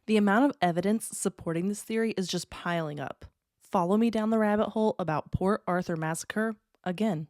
The amount of evidence supporting this theory is just piling up. Follow me down the rabbit hole about Port Arthur Massacre again.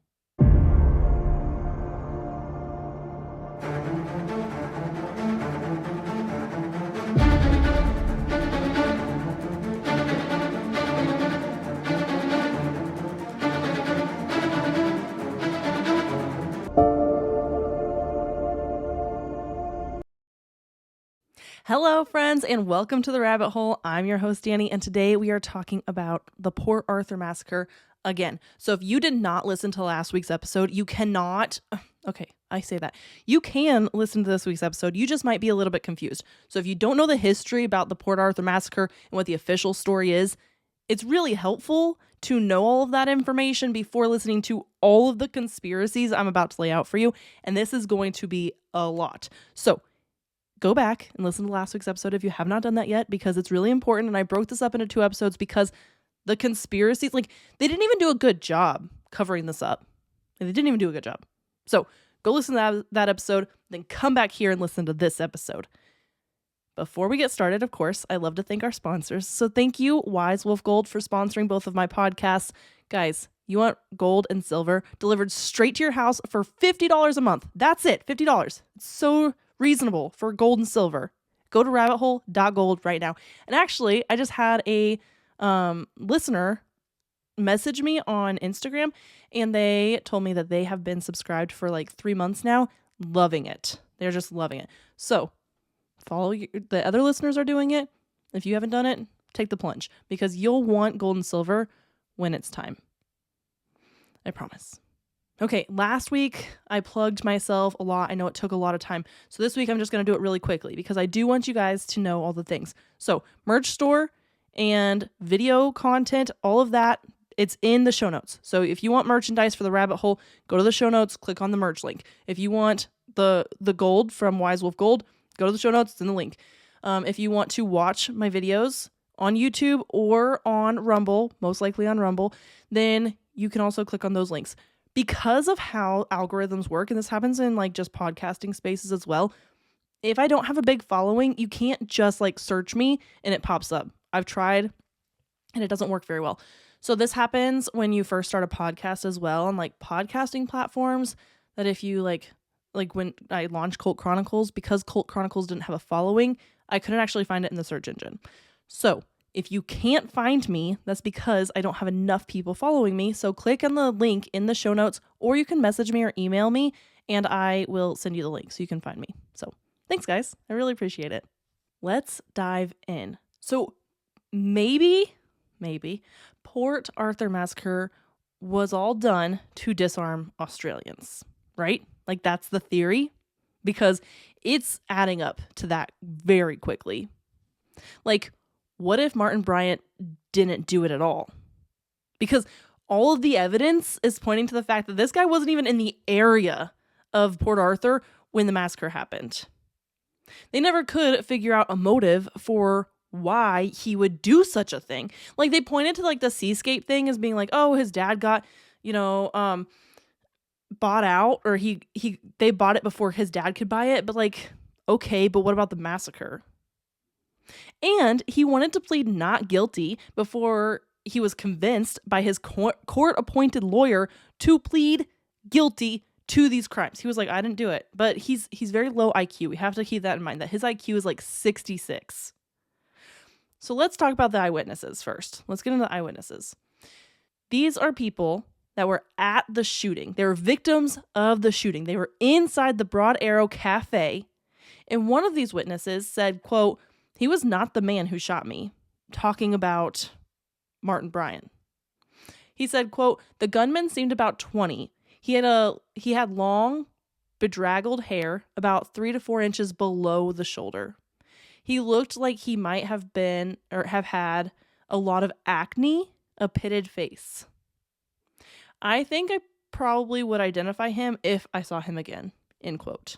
Hello, friends, and welcome to the rabbit hole. I'm your host, Danny, and today we are talking about the Port Arthur Massacre again. So if you did not listen to last week's episode, you cannot. Okay, I say that. You can listen to this week's episode. You just might be a little bit confused. So if you don't know the history about the Port Arthur Massacre and what the official story is, it's really helpful to know all of that information before listening to all of the conspiracies I'm about to lay out for you. And this is going to be a lot. So go back and listen to last week's episode if you have not done that yet, because it's really important. And I broke this up into 2 episodes because the conspiracies, they didn't even do a good job covering this up. They didn't even do a good job. So go listen to that episode, then come back here and listen to this episode. Before we get started, of course, I love to thank our sponsors. So thank you, Wise Wolf Gold, for sponsoring both of my podcasts. Guys, you want gold and silver delivered straight to your house for $50 a month. That's it, $50. It's so reasonable for gold and silver. Go to rabbithole.gold right now. And actually, I just had a listener message me on Instagram, and they told me that they have been subscribed for like 3 months now, loving it. They're just loving it. So follow the other listeners are doing it. If you haven't done it, take the plunge, because you'll want gold and silver when it's time. I promise. Okay, last week I plugged myself a lot. I know it took a lot of time. So this week I'm just going to do it really quickly because I do want you guys to know all the things. So merch store and video content, all of that, it's in the show notes. So if you want merchandise for the rabbit hole, go to the show notes, click on the merch link. If you want the gold from Wise Wolf Gold, go to the show notes, it's in the link. If you want to watch my videos on YouTube or on Rumble, most likely on Rumble, then you can also click on those links. Because of how algorithms work, and this happens in like just podcasting spaces as well, if I don't have a big following, you can't just like search me and it pops up. I've tried and it doesn't work very well. So this happens when you first start a podcast as well on like podcasting platforms, that if you like when I launched Cult Chronicles, because Cult Chronicles didn't have a following, I couldn't actually find it in the search engine. So if you can't find me, that's because I don't have enough people following me. So click on the link in the show notes, or you can message me or email me and I will send you the link so you can find me. So thanks, guys. I really appreciate it. Let's dive in. So maybe Port Arthur Massacre was all done to disarm Australians, right? Like that's the theory, because it's adding up to that very quickly. Like, what if Martin Bryant didn't do it at all? Because all of the evidence is pointing to the fact that this guy wasn't even in the area of Port Arthur when the massacre happened. They never could figure out a motive for why he would do such a thing. Like they pointed to like the seascape thing as being like, oh, his dad got, bought out, or they bought it before his dad could buy it. But like, okay, but what about the massacre? And he wanted to plead not guilty before he was convinced by his court-appointed lawyer to plead guilty to these crimes. He was like, I didn't do it. But he's very low IQ. We have to keep that in mind, that his IQ is like 66. So let's talk about the eyewitnesses first. Let's get into the eyewitnesses. These are people that were at the shooting. They were victims of the shooting. They were inside the Broad Arrow Cafe. And one of these witnesses said, quote, "He was not the man who shot me," talking about Martin Bryant. He said, quote, "The gunman seemed about 20. He had long, bedraggled hair about 3 to 4 inches below the shoulder. He looked like he might have been or have had a lot of acne, a pitted face. I think I probably would identify him if I saw him again," end quote.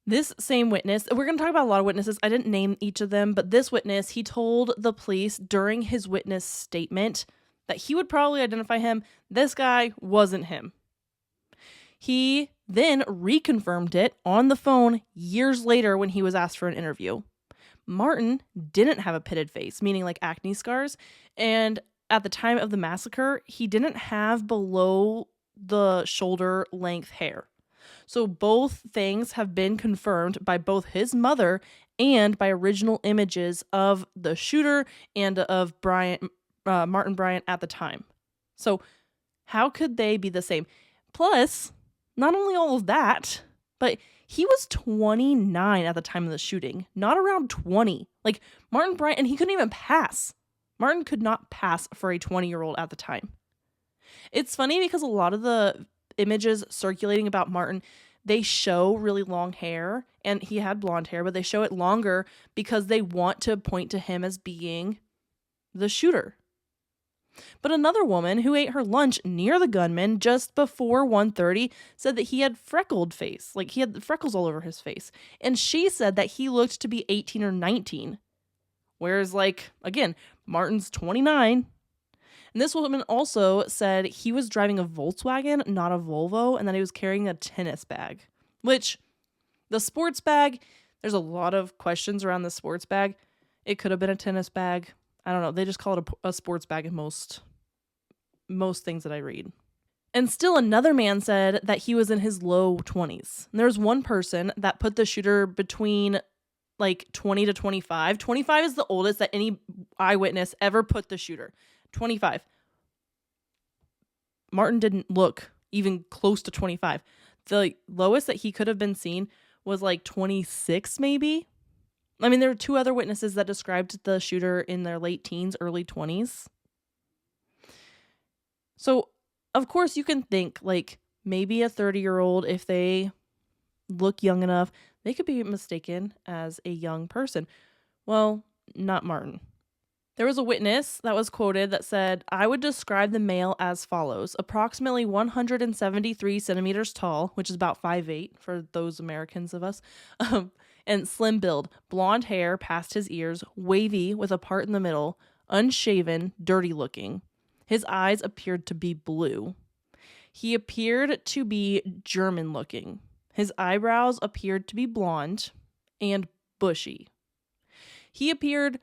This same witness, we're going to talk about a lot of witnesses. I didn't name each of them, but this witness, he told the police during his witness statement that he would probably identify him. This guy wasn't him. He then reconfirmed it on the phone years later when he was asked for an interview. Martin didn't have a pitted face, meaning like acne scars. And at the time of the massacre, he didn't have below the shoulder length hair. So both things have been confirmed by both his mother and by original images of the shooter and of Martin Bryant at the time. So how could they be the same? Plus, not only all of that, but he was 29 at the time of the shooting, not around 20. Like Martin Bryant, and he couldn't even pass. Martin could not pass for a 20-year-old at the time. It's funny because a lot of the images circulating about Martin, they show really long hair, and he had blonde hair, but they show it longer because they want to point to him as being the shooter. But another woman who ate her lunch near the gunman just before 1:30 said that he had freckled face, like he had freckles all over his face. And she said that he looked to be 18 or 19. Whereas, like, again, Martin's 29. And this woman also said he was driving a Volkswagen, not a Volvo, and that he was carrying a tennis bag. Which, the sports bag, there's a lot of questions around the sports bag. It could have been a tennis bag. I don't know. They just call it a sports bag in most things that I read. And still another man said that he was in his low 20s. And there's one person that put the shooter between like 20 to 25. 25 is the oldest that any eyewitness ever put the shooter. 25. Martin didn't look even close to 25. The lowest that he could have been seen was like 26 maybe. I mean, there were two other witnesses that described the shooter in their late teens, early 20s. So, of course, you can think, like, maybe a 30-year-old, if they look young enough, they could be mistaken as a young person. Well, not Martin. There was a witness that was quoted that said, "I would describe the male as follows: approximately 173 centimeters tall," which is about 5'8" for those Americans of us, and slim build, blonde hair past his ears, wavy with a part in the middle, unshaven, dirty looking. His eyes appeared to be blue. He appeared to be German looking. His eyebrows appeared to be blonde and bushy. He appeared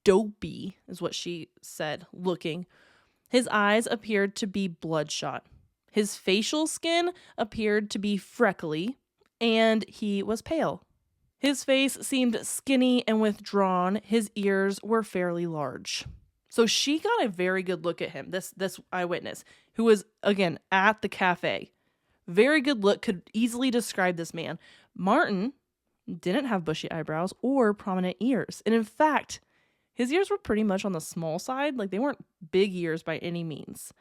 dopey, is what she said, looking. His eyes appeared to be bloodshot. His facial skin appeared to be freckly, and he was pale. His face seemed skinny and withdrawn. His ears were fairly large. So she got a very good look at him, this eyewitness, who was, again, at the cafe. Very good look, could easily describe this man. Martin didn't have bushy eyebrows or prominent ears. And in fact, his ears were pretty much on the small side. Like, they weren't big ears by any means.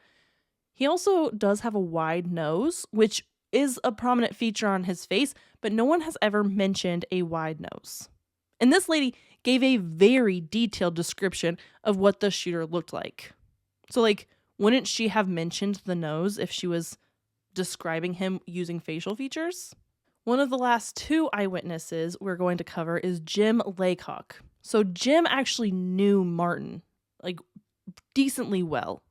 He also does have a wide nose, which is a prominent feature on his face, but no one has ever mentioned a wide nose. And this lady gave a very detailed description of what the shooter looked like. So, like, wouldn't she have mentioned the nose if she was describing him using facial features? One of the last two eyewitnesses we're going to cover is Jim Laycock. So Jim actually knew Martin, like, decently well.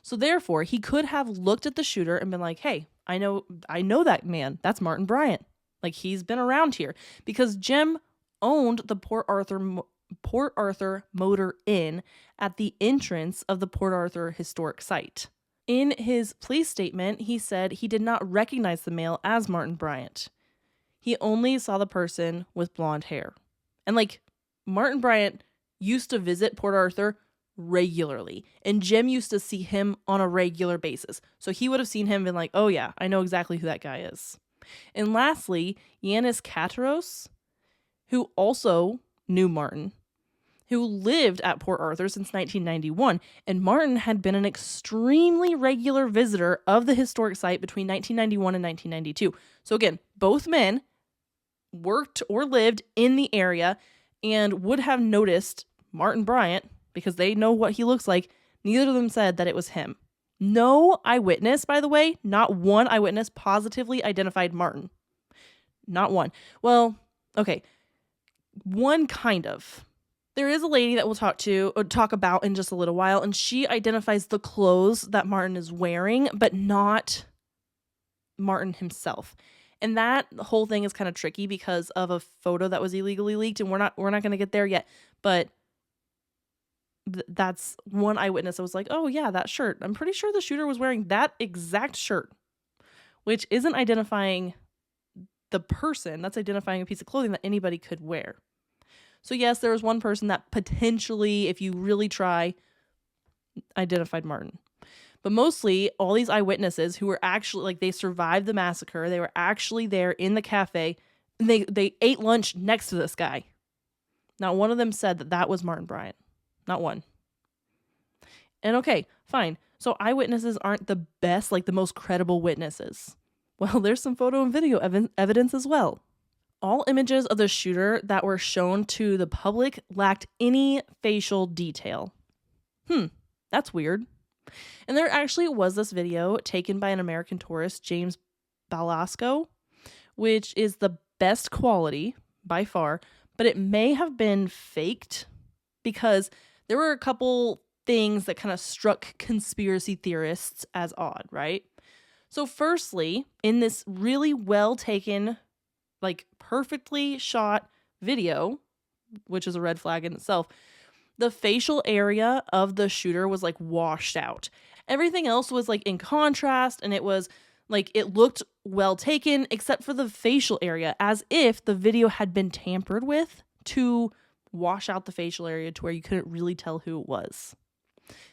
So therefore, he could have looked at the shooter and been like, "Hey, I know that man. That's Martin Bryant. Like, he's been around here." Because Jim owned the Port Arthur Motor Inn at the entrance of the Port Arthur Historic Site. In his police statement, he said he did not recognize the male as Martin Bryant. He only saw the person with blonde hair. And, like, Martin Bryant used to visit Port Arthur regularly, and Jim used to see him on a regular basis. So he would have seen him and been like, "Oh yeah, I know exactly who that guy is." And lastly, Yanis Katros, who also knew Martin, who lived at Port Arthur since 1991, and Martin had been an extremely regular visitor of the historic site between 1991 and 1992. So again, both men worked or lived in the area and would have noticed Martin Bryant because they know what he looks like. Neither of them said that it was him. No eyewitness, by the way, not one eyewitness positively identified Martin. Not one. Well, okay, one kind of. There is a lady that we'll talk about in just a little while, and she identifies the clothes that Martin is wearing, but not Martin himself. And that whole thing is kind of tricky because of a photo that was illegally leaked, and we're not going to get there yet, but that's one eyewitness that was like, "Oh yeah, that shirt. I'm pretty sure the shooter was wearing that exact shirt," which isn't identifying the person, that's identifying a piece of clothing that anybody could wear. So yes, there was one person that potentially, if you really try, identified Martin. But mostly all these eyewitnesses who were actually, like, they survived the massacre, they were actually there in the cafe, and they ate lunch next to this guy. Not one of them said that that was Martin Bryant. Not one. And okay, fine. So eyewitnesses aren't the best, like the most credible witnesses. Well, there's some photo and video evidence as well. All images of the shooter that were shown to the public lacked any facial detail. That's weird. And there actually was this video taken by an American tourist, James Balasco, which is the best quality by far, but it may have been faked because there were a couple things that kind of struck conspiracy theorists as odd, right? So firstly, in this really well taken, like perfectly shot video, which is a red flag in itself, the facial area of the shooter was like washed out. Everything else was like in contrast, and it was like it looked well taken except for the facial area, as if the video had been tampered with to wash out the facial area to where you couldn't really tell who it was.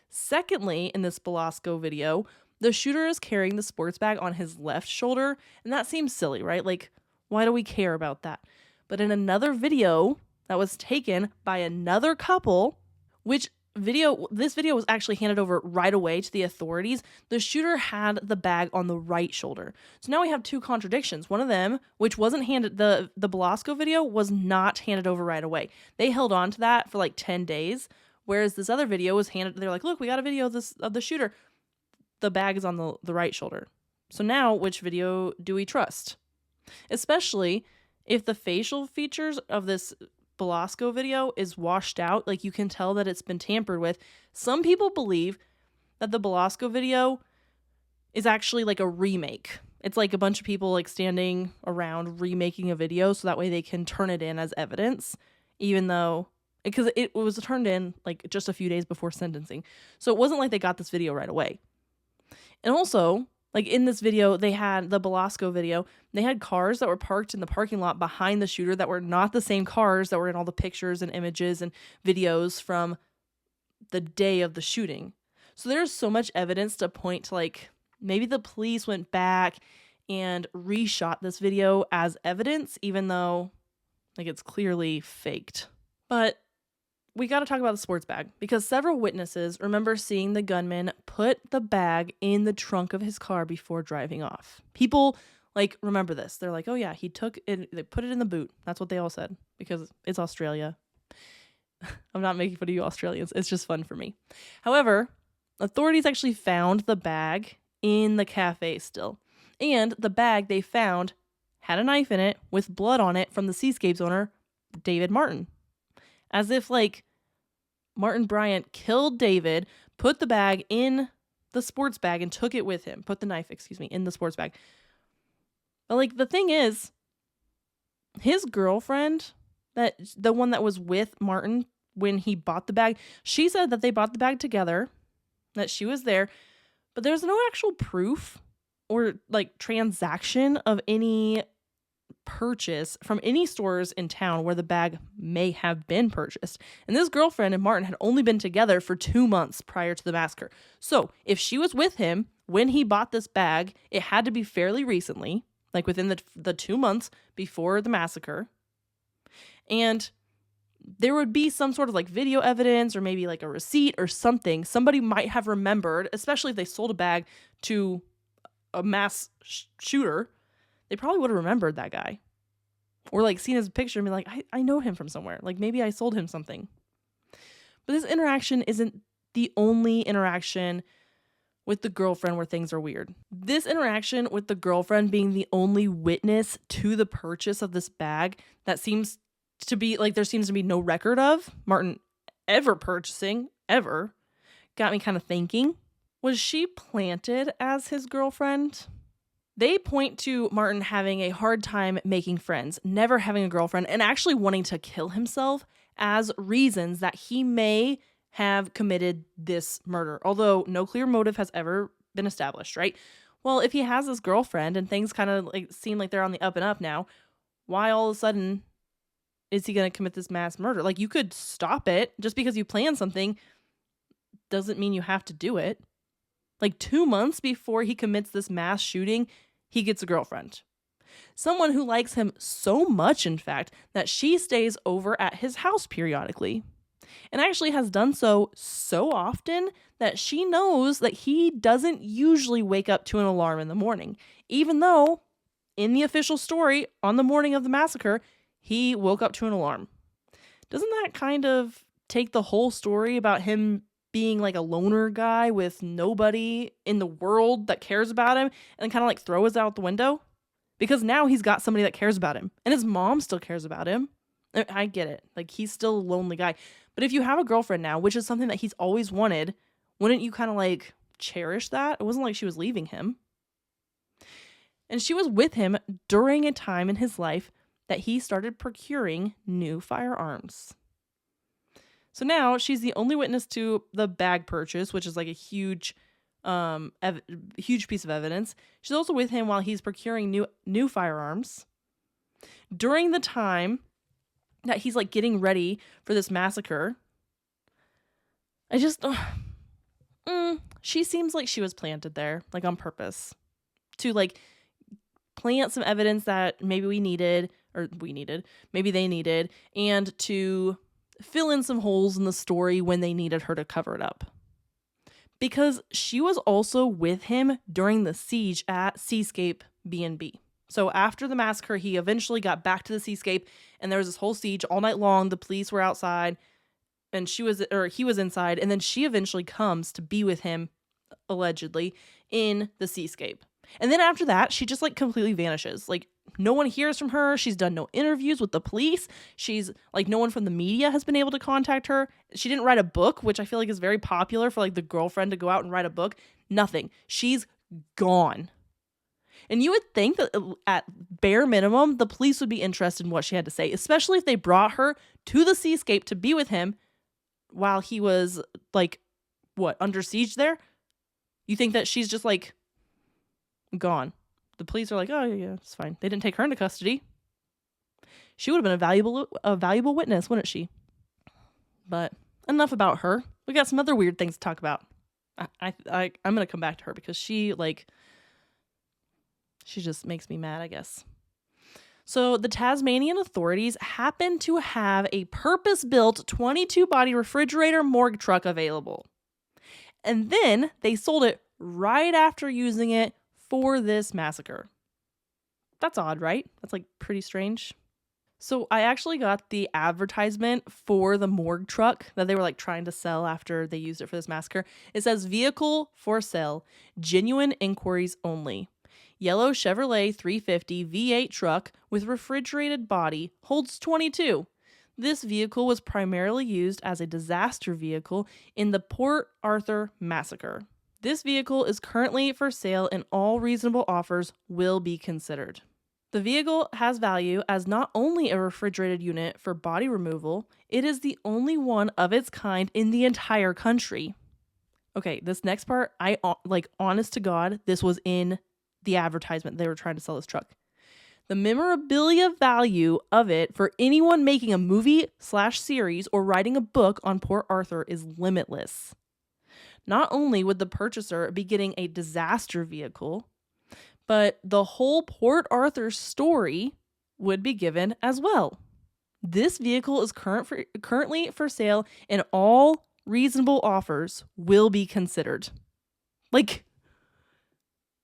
Secondly, in this Belasco video, the shooter is carrying the sports bag on his left shoulder, and that seems silly, right? Like, why do we care about that? But in another video that was taken by another couple, this video was actually handed over right away to the authorities, the shooter had the bag on the right shoulder. So now we have two contradictions. One of them, which wasn't handed, the Belasco video was not handed over right away. They held on to that for like 10 days, whereas this other video was handed, they're like, look, we got a video of the shooter. The bag is on the right shoulder. So now, which video do we trust? Especially if the facial features of this Belasco video is washed out, like you can tell that it's been tampered with. Some people believe that the Belasco video is actually like a remake. It's like a bunch of people like standing around remaking a video so that way they can turn it in as evidence, even though, because it was turned in like just a few days before sentencing. So it wasn't like they got this video right away. And also, like in this video, they had the Belasco video, they had cars that were parked in the parking lot behind the shooter that were not the same cars that were in all the pictures and images and videos from the day of the shooting. So there's so much evidence to point to, like, maybe the police went back and reshot this video as evidence, even though, like, it's clearly faked. But we got to talk about the sports bag, because several witnesses remember seeing the gunman put the bag in the trunk of his car before driving off. People, like, remember this. They're like, oh yeah, he took it, they put it in the boot. That's what they all said, because it's Australia. I'm not making fun of you Australians. It's just fun for me. However, authorities actually found the bag in the cafe still. And the bag they found had a knife in it with blood on it from the Seascapes owner, David Martin. As if, like, Martin Bryant killed David, put the bag in the sports bag and took it with him. Put the knife, in the sports bag. But, like, the thing is, his girlfriend, the one that was with Martin when he bought the bag, she said that they bought the bag together, that she was there, but there's no actual proof or, like, transaction of any purchase from any stores in town where the bag may have been purchased. And this girlfriend and Martin had only been together for 2 months prior to the massacre. So if she was with him when he bought this bag, it had to be fairly recently, like within the 2 months before the massacre. And there would be some sort of like video evidence or maybe like a receipt or something. Somebody might have remembered, especially if they sold a bag to a mass shooter. They probably would have remembered that guy. Or like seen his picture and be like, I know him from somewhere. Like maybe I sold him something. But this interaction isn't the only interaction with the girlfriend where things are weird. This interaction with the girlfriend being the only witness to the purchase of this bag that seems to be like there seems to be no record of Martin ever purchasing, ever, got me kind of thinking, was she planted as his girlfriend? They point to Martin having a hard time making friends, never having a girlfriend, and actually wanting to kill himself as reasons that he may have committed this murder, although no clear motive has ever been established, right? Well, if he has this girlfriend and things kind of like seem like they're on the up and up now, why all of a sudden is he going to commit this mass murder? Like, you could stop it. Just because you plan something doesn't mean you have to do it. Like, 2 months before he commits this mass shooting, he gets a girlfriend. Someone who likes him so much, in fact, that she stays over at his house periodically. And actually has done so often that she knows that he doesn't usually wake up to an alarm in the morning, even though in the official story on the morning of the massacre, he woke up to an alarm. Doesn't that kind of take the whole story about him being like a loner guy with nobody in the world that cares about him and kind of like throw us out the window? Because now he's got somebody that cares about him and his mom still cares about him. I get it. Like, he's still a lonely guy. But if you have a girlfriend now, which is something that he's always wanted, wouldn't you kind of like cherish that? It wasn't like she was leaving him. And she was with him during a time in his life that he started procuring new firearms. So now she's the only witness to the bag purchase, which is like a huge piece of evidence. She's also with him while he's procuring new firearms. During the time that he's like getting ready for this massacre, she seems like she was planted there, like on purpose, to like plant some evidence that maybe maybe they needed, and to fill in some holes in the story when they needed her to cover it up. Because she was also with him during the siege at Seascape B&B. So after the massacre, he eventually got back to the Seascape, and there was this whole siege all night long. The police were outside, and he was inside, and then she eventually comes to be with him, allegedly, in the Seascape. And then after that, she just like completely vanishes. Like, no one hears from her. She's done no interviews with the police. She's like, no one from the media has been able to contact her. She didn't write a book, which I feel like is very popular for like the girlfriend to go out and write a book. Nothing. She's gone. And you would think that at bare minimum, the police would be interested in what she had to say, especially if they brought her to the Seascape to be with him while he was like, under siege there? You think that she's just like gone. The police are like, oh yeah, it's fine. They didn't take her into custody. She would have been a valuable witness, wouldn't she? But enough about her. We got some other weird things to talk about. I'm gonna come back to her because she just makes me mad, I guess. So the Tasmanian authorities happen to have a purpose-built 22-body refrigerator morgue truck available. And then they sold it right after using it for this massacre. That's odd, right? That's like pretty strange. So I actually got the advertisement for the morgue truck that they were like trying to sell after they used it for this massacre. It says vehicle for sale, genuine inquiries only. Yellow Chevrolet 350 V8 truck with refrigerated body, holds 22. This vehicle was primarily used as a disaster vehicle in the Port Arthur massacre. This vehicle is currently for sale and all reasonable offers will be considered. The vehicle has value as not only a refrigerated unit for body removal, it is the only one of its kind in the entire country. Okay, this next part, honest to God, this was in the advertisement they were trying to sell this truck. The memorabilia value of it for anyone making a movie/series or writing a book on Port Arthur is limitless. Not only would the purchaser be getting a disaster vehicle, but the whole Port Arthur story would be given as well. This vehicle is currently for sale and all reasonable offers will be considered. Like,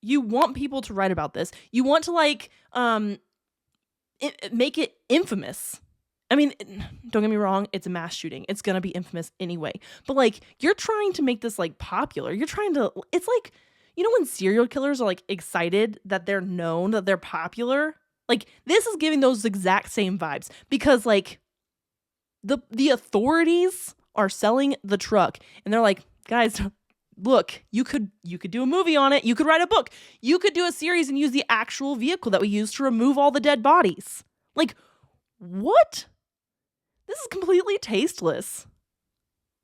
you want people to write about this. You want to make it infamous. I mean, don't get me wrong, it's a mass shooting. It's going to be infamous anyway. But like, you're trying to make this like popular. It's like, you know when serial killers are like excited that they're known, that they're popular? Like, this is giving those exact same vibes because like the authorities are selling the truck and they're like, guys, look, you could do a movie on it. You could write a book. You could do a series and use the actual vehicle that we used to remove all the dead bodies. Like, what? This is completely tasteless.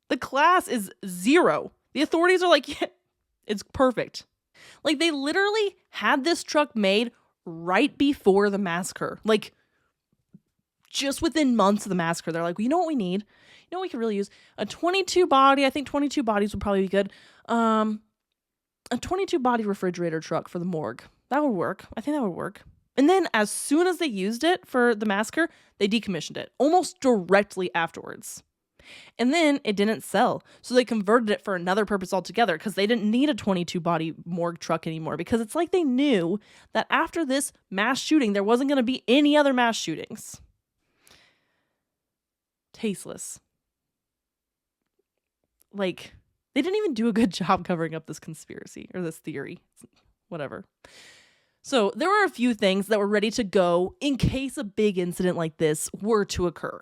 The class is 0. The authorities are like, yeah, it's perfect. Like, they literally had this truck made right before the massacre. Like, just within months of the massacre, they're like, well, you know what we need? You know what we could really use? A 22 body. I think 22 bodies would probably be good. A 22 body refrigerator truck for the morgue. That would work. I think that would work. And then as soon as they used it for the massacre, they decommissioned it almost directly afterwards. And then it didn't sell. So they converted it for another purpose altogether because they didn't need a 22 body morgue truck anymore, because it's like they knew that after this mass shooting, there wasn't going to be any other mass shootings. Tasteless. Like, they didn't even do a good job covering up this conspiracy or this theory. Whatever. So there were a few things that were ready to go in case a big incident like this were to occur.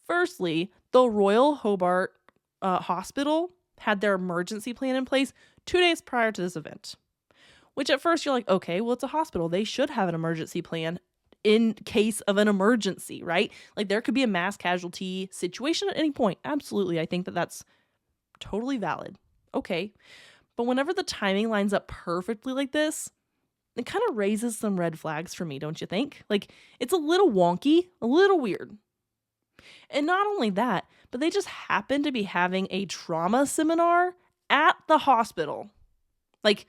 Firstly, the Royal Hobart Hospital had their emergency plan in place 2 days prior to this event. Which at first you're like, okay, well, it's a hospital. They should have an emergency plan in case of an emergency, right? Like, there could be a mass casualty situation at any point. Absolutely. I think that that's totally valid. Okay. But whenever the timing lines up perfectly like this, it kind of raises some red flags for me, don't you think? Like, it's a little wonky, a little weird. And not only that, but they just happen to be having a trauma seminar at the hospital. Like,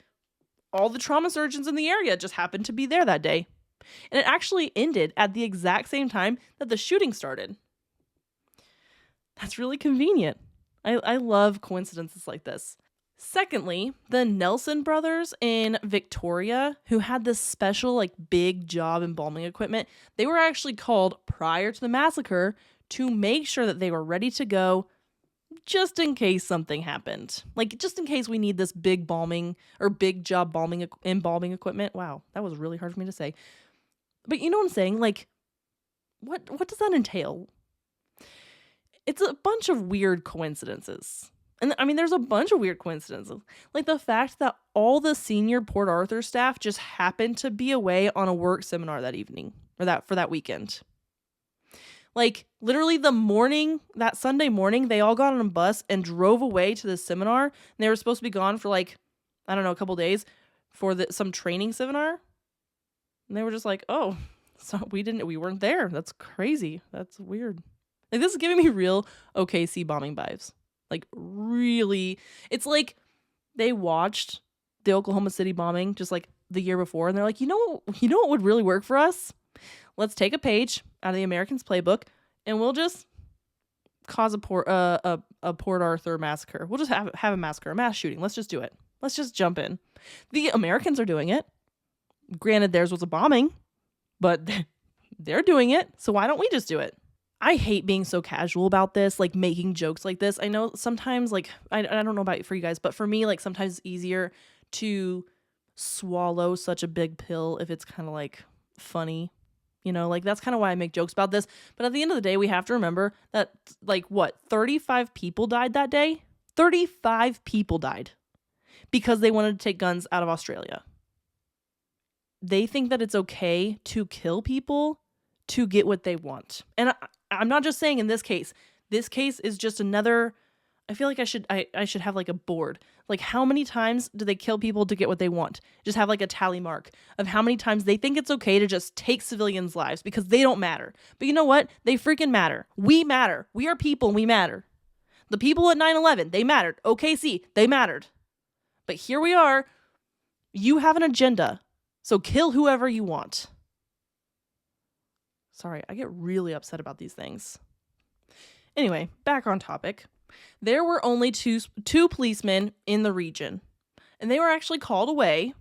all the trauma surgeons in the area just happened to be there that day. And it actually ended at the exact same time that the shooting started. That's really convenient. I love coincidences like this. Secondly, the Nelson brothers in Victoria, who had this special, like, big job embalming equipment, they were actually called prior to the massacre to make sure that they were ready to go just in case something happened. Like, just in case we need this big balming or big job embalming equipment. Wow, that was really hard for me to say. But you know what I'm saying? Like, what does that entail? It's a bunch of weird coincidences. And I mean, there's a bunch of weird coincidences. Like the fact that all the senior Port Arthur staff just happened to be away on a work seminar that evening, or for that weekend. Like, literally that Sunday morning, they all got on a bus and drove away to this seminar. And they were supposed to be gone for, like, I don't know, a couple days for some training seminar. And they were just like, oh, so we weren't there. That's crazy. That's weird. Like, this is giving me real OKC bombing vibes. Like, really. It's like they watched the Oklahoma City bombing just like the year before, and they're like, you know what would really work for us? Let's take a page out of the Americans playbook and we'll just cause a Port Arthur massacre. We'll just have a massacre, a mass shooting. Let's just do it. Let's just jump in. The Americans are doing it. Granted, theirs was a bombing, but they're doing it. So why don't we just do it? I hate being so casual about this, like making jokes like this. I know sometimes, like, I don't know about for you guys, but for me, like, sometimes it's easier to swallow such a big pill if it's kind of like funny, you know, like that's kind of why I make jokes about this. But at the end of the day, we have to remember that, like, 35 people died that day? 35 people died because they wanted to take guns out of Australia. They think that it's okay to kill people to get what they want. And I'm not just saying in this case. This case is just another. I feel like I should have like a board. Like, how many times do they kill people to get what they want? Just have like a tally mark of how many times they think it's okay to just take civilians' lives because they don't matter. But you know what? They freaking matter. We matter. We are people and we matter. The people at 9/11, they mattered. OKC, they mattered. But here we are. You have an agenda. So kill whoever you want. Sorry, I get really upset about these things. Anyway, back on topic. There were only two policemen in the region, and they were actually called away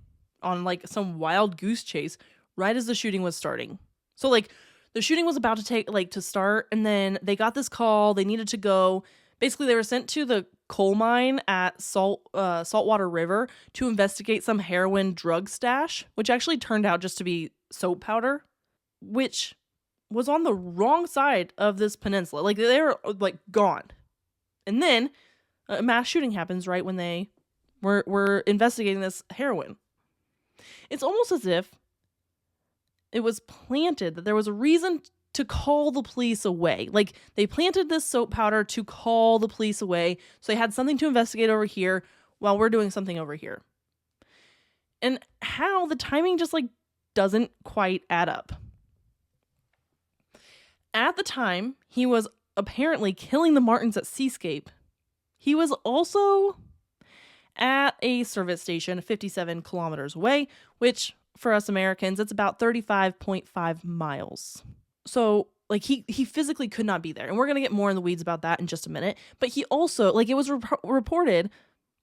on like some wild goose chase right as the shooting was starting. So like the shooting was about to start, and then they got this call. They needed to go. Basically, they were sent to the coal mine at Saltwater River to investigate some heroin drug stash, which actually turned out just to be soap powder, which was on the wrong side of this peninsula. Like, they were like gone. And then a mass shooting happens right when they We're investigating this heroin. It's almost as if it was planted that there was a reason to call the police away. Like, they planted this soap powder to call the police away, so they had something to investigate over here while we're doing something over here. And how the timing just doesn't quite add up. At the time he was apparently killing the Martins at Seascape, he was also at a service station 57 kilometers away, which for us Americans, it's about 35.5 miles. So he physically could not be there. And we're going to get more in the weeds about that in just a minute. But he also, it was reported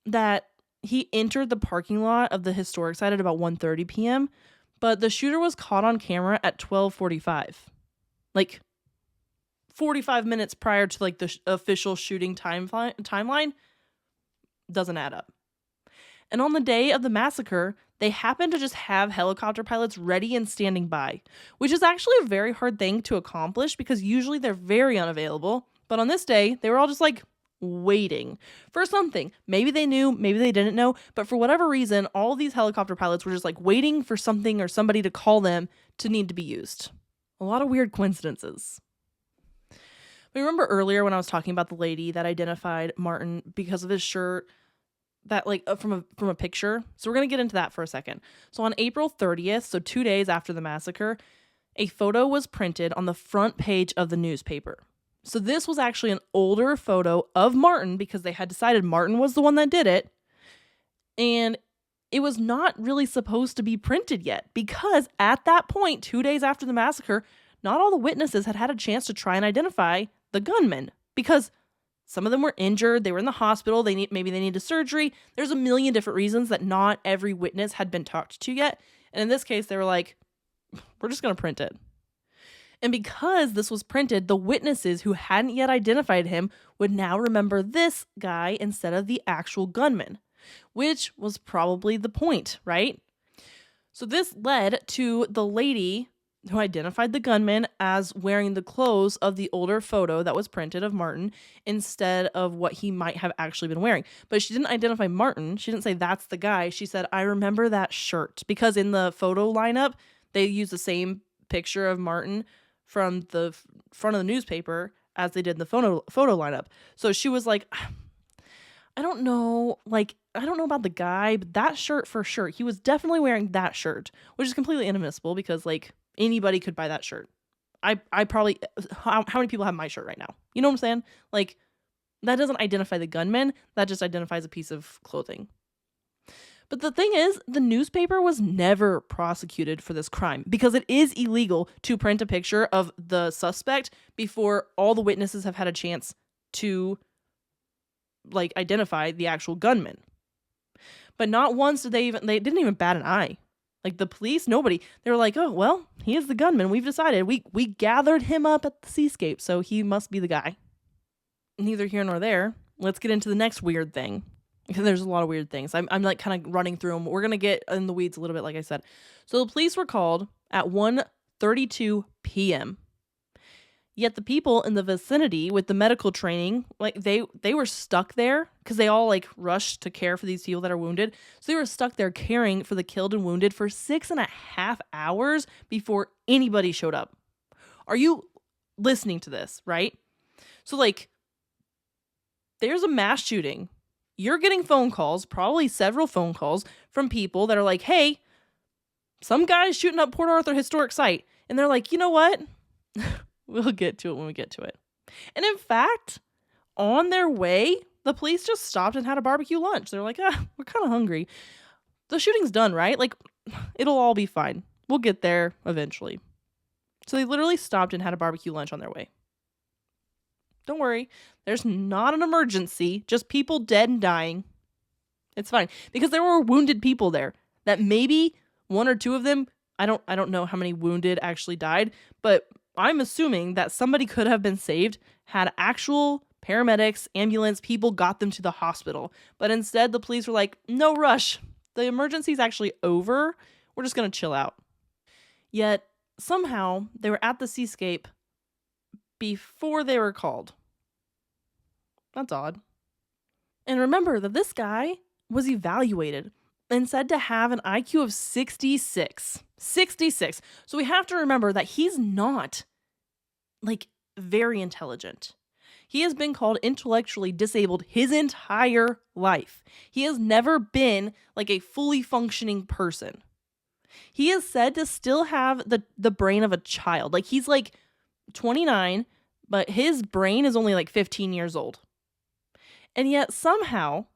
that he entered the parking lot of the historic site at about 1:30 p.m., but the shooter was caught on camera at 12:45. 45 minutes prior to the official shooting timeline. Doesn't add up. And on the day of the massacre, they happened to just have helicopter pilots ready and standing by, which is actually a very hard thing to accomplish because usually they're very unavailable. But on this day, they were all just waiting for something. Maybe they knew, maybe they didn't know, but for whatever reason, all these helicopter pilots were just waiting for something or somebody to call them to need to be used. A lot of weird coincidences. Remember earlier when I was talking about the lady that identified Martin because of his shirt, that from a picture? So we're going to get into that for a second. So on April 30th, so 2 days after the massacre, a photo was printed on the front page of the newspaper. So this was actually an older photo of Martin because they had decided Martin was the one that did it. And it was not really supposed to be printed yet because at that point, 2 days after the massacre, not all the witnesses had had a chance to try and identify the gunman because some of them were injured. They were in the hospital. Maybe they needed surgery. There's a million different reasons that not every witness had been talked to yet. And in this case, they were like, we're just going to print it. And because this was printed, the witnesses who hadn't yet identified him would now remember this guy instead of the actual gunman, which was probably the point, right? So this led to the lady who identified the gunman as wearing the clothes of the older photo that was printed of Martin instead of what he might have actually been wearing. But she didn't identify Martin. She didn't say that's the guy. She said, I remember that shirt. Because in the photo lineup, they used the same picture of Martin from the front of the newspaper as they did in the photo lineup. So she was like, I don't know about the guy, but that shirt for sure. He was definitely wearing that shirt, which is completely inadmissible because anybody could buy that shirt. I probably, how many people have my shirt right now? You know what I'm saying? That doesn't identify the gunman. That just identifies a piece of clothing. But the thing is, the newspaper was never prosecuted for this crime because it is illegal to print a picture of the suspect before all the witnesses have had a chance to identify the actual gunman. But not once did they didn't even bat an eye. The police, nobody. They were like, oh, well, he is the gunman. We've decided. We gathered him up at the seascape, so he must be the guy. Neither here nor there. Let's get into the next weird thing. There's a lot of weird things. I'm kind of running through them. We're going to get in the weeds a little bit, like I said. So the police were called at 1:32 p.m. Yet the people in the vicinity with the medical training, they were stuck there because they all rushed to care for these people that are wounded. So they were stuck there caring for the killed and wounded for 6.5 hours before anybody showed up. Are you listening to this, right? So there's a mass shooting. You're getting phone calls, probably several phone calls from people that are like, hey, some guy's shooting up Port Arthur Historic Site. And they're like, you know what? We'll get to it when we get to it. And in fact, on their way, the police just stopped and had a barbecue lunch. They're like, we're kind of hungry. The shooting's done, right? It'll all be fine. We'll get there eventually. So they literally stopped and had a barbecue lunch on their way. Don't worry. There's not an emergency, just people dead and dying. It's fine. Because there were wounded people there that maybe one or two of them, I don't know how many wounded actually died, but I'm assuming that somebody could have been saved had actual paramedics, ambulance people got them to the hospital. But instead, the police were like, no rush. The emergency's actually over. We're just going to chill out. Yet, somehow, they were at the seascape before they were called. That's odd. And remember that this guy was evaluated and said to have an IQ of 66. 66. So we have to remember that he's not like very intelligent. He has been called intellectually disabled his entire life. He has never been like a fully functioning person. He is said to still have the brain of a child. Like he's like 29, but his brain is only like 15 years old. And yet somehow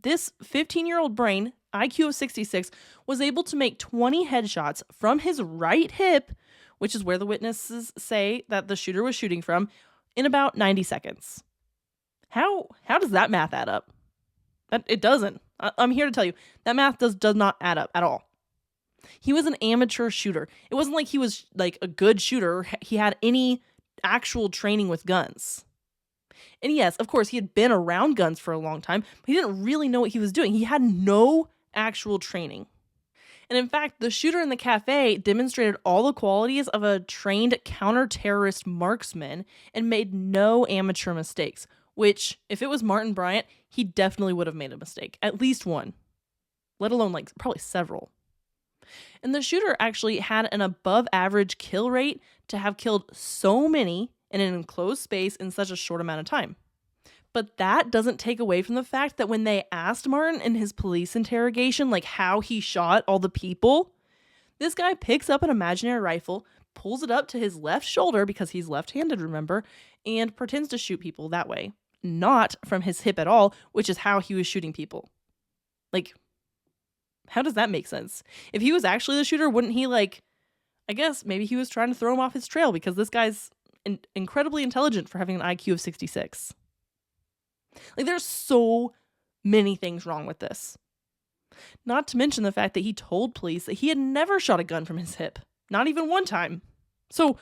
this 15-year-old brain, IQ of 66, was able to make 20 headshots from his right hip, which is where the witnesses say that the shooter was shooting from, in about 90 seconds. How does that math add up? It doesn't. I'm here to tell you, that math does not add up at all. He was an amateur shooter. It wasn't like he was like a good shooter. He had any actual training with guns. And yes, of course, he had been around guns for a long time, but he didn't really know what he was doing. He had no actual training. And in fact, the shooter in the cafe demonstrated all the qualities of a trained counter-terrorist marksman and made no amateur mistakes, which, if it was Martin Bryant, he definitely would have made a mistake. At least one. Let alone, like, probably several. And the shooter actually had an above-average kill rate to have killed so many in an enclosed space in such a short amount of time. But that doesn't take away from the fact that when they asked Martin in his police interrogation, like how he shot all the people, this guy picks up an imaginary rifle, pulls it up to his left shoulder because he's left-handed, remember, and pretends to shoot people that way. Not from his hip at all, which is how he was shooting people. Like, how does that make sense? If he was actually the shooter, wouldn't he, like, I guess maybe he was trying to throw him off his trail because this guy's incredibly intelligent for having an IQ of 66. Like, there's so many things wrong with this. Not to mention the fact that he told police that he had never shot a gun from his hip. Not even one time. So,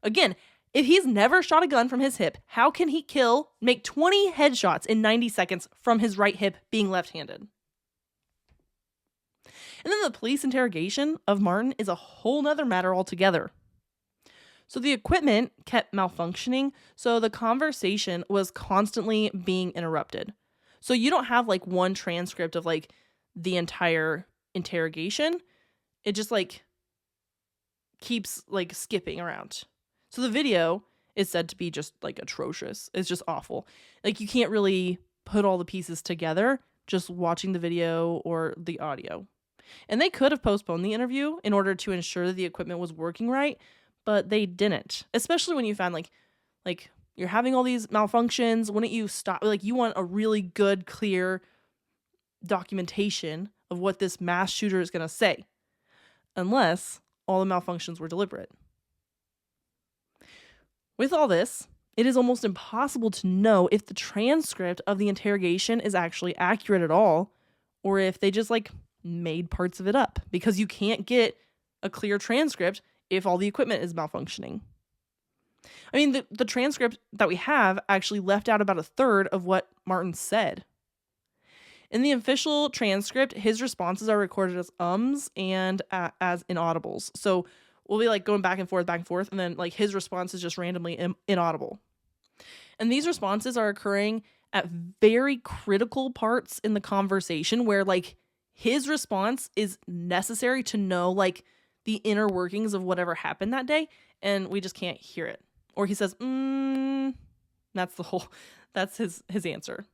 again, if he's never shot a gun from his hip, how can he make 20 headshots in 90 seconds from his right hip being left-handed? And then the police interrogation of Martin is a whole nother matter altogether. So the equipment kept malfunctioning, so the conversation was constantly being interrupted. So you don't have like one transcript of like the entire interrogation. It just like keeps like skipping around. So the video is said to be just like atrocious. It's just awful. Like you can't really put all the pieces together just watching the video or the audio. And they could have postponed the interview in order to ensure that the equipment was working right, but they didn't. Especially when you found like you're having all these malfunctions. Wouldn't you stop? Like you want a really good, clear documentation of what this mass shooter is going to say, unless all the malfunctions were deliberate. With all this, it is almost impossible to know if the transcript of the interrogation is actually accurate at all, or if they just like made parts of it up, because you can't get a clear transcript if all the equipment is malfunctioning. I mean, the transcript that we have actually left out about a third of what Martin said. In the official transcript, his responses are recorded as ums and as inaudibles. So we'll be like going back and forth, and then like his response is just randomly inaudible. And these responses are occurring at very critical parts in the conversation where like his response is necessary to know like the inner workings of whatever happened that day, and we just can't hear it. Or he says, that's his answer.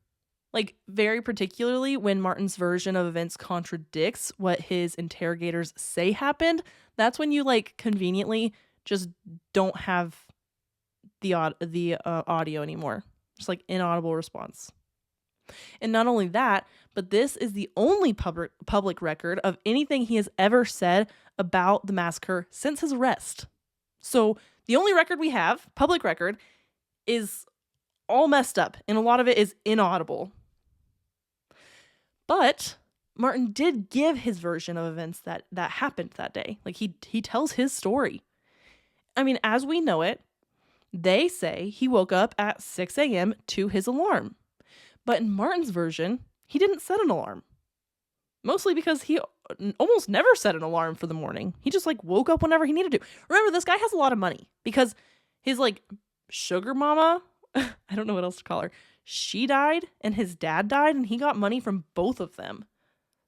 Like very particularly when Martin's version of events contradicts what his interrogators say happened, that's when you like conveniently just don't have the audio anymore. Just like inaudible response. And not only that, but this is the only public record of anything he has ever said about the massacre since his arrest. So the only record we have, public record, is all messed up, and a lot of it is inaudible. But Martin did give his version of events that happened that day. Like he tells his story. I mean, as we know it, they say he woke up at 6 a.m. to his alarm. But in Martin's version, he didn't set an alarm. Mostly because he almost never set an alarm for the morning. He just like woke up whenever he needed to. Remember, this guy has a lot of money because his like sugar mama, I don't know what else to call her. she died and his dad died, and he got money from both of them.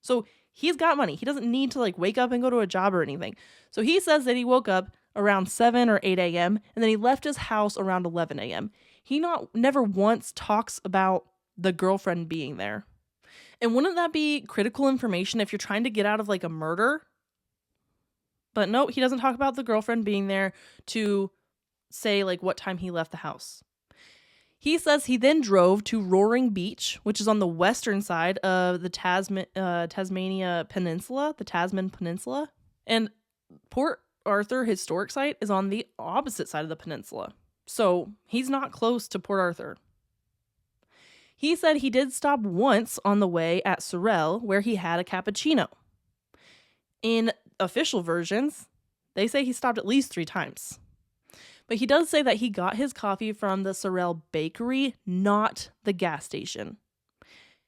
So he's got money. He doesn't need to like wake up and go to a job or anything. So he says that he woke up around 7 or 8 a.m. and then he left his house around 11 a.m. He never once talks about the girlfriend being there. And wouldn't that be critical information if you're trying to get out of like a murder? But no, he doesn't talk about the girlfriend being there to say like what time he left the house. He says he then drove to Roaring Beach, which is on the western side of the Tasmania Peninsula, the Tasman Peninsula. And Port Arthur Historic Site is on the opposite side of the peninsula. So he's not close to Port Arthur. He said he did stop once on the way at Sorel, where he had a cappuccino. In official versions, they say he stopped at least 3 times. But he does say that he got his coffee from the Sorel bakery, not the gas station.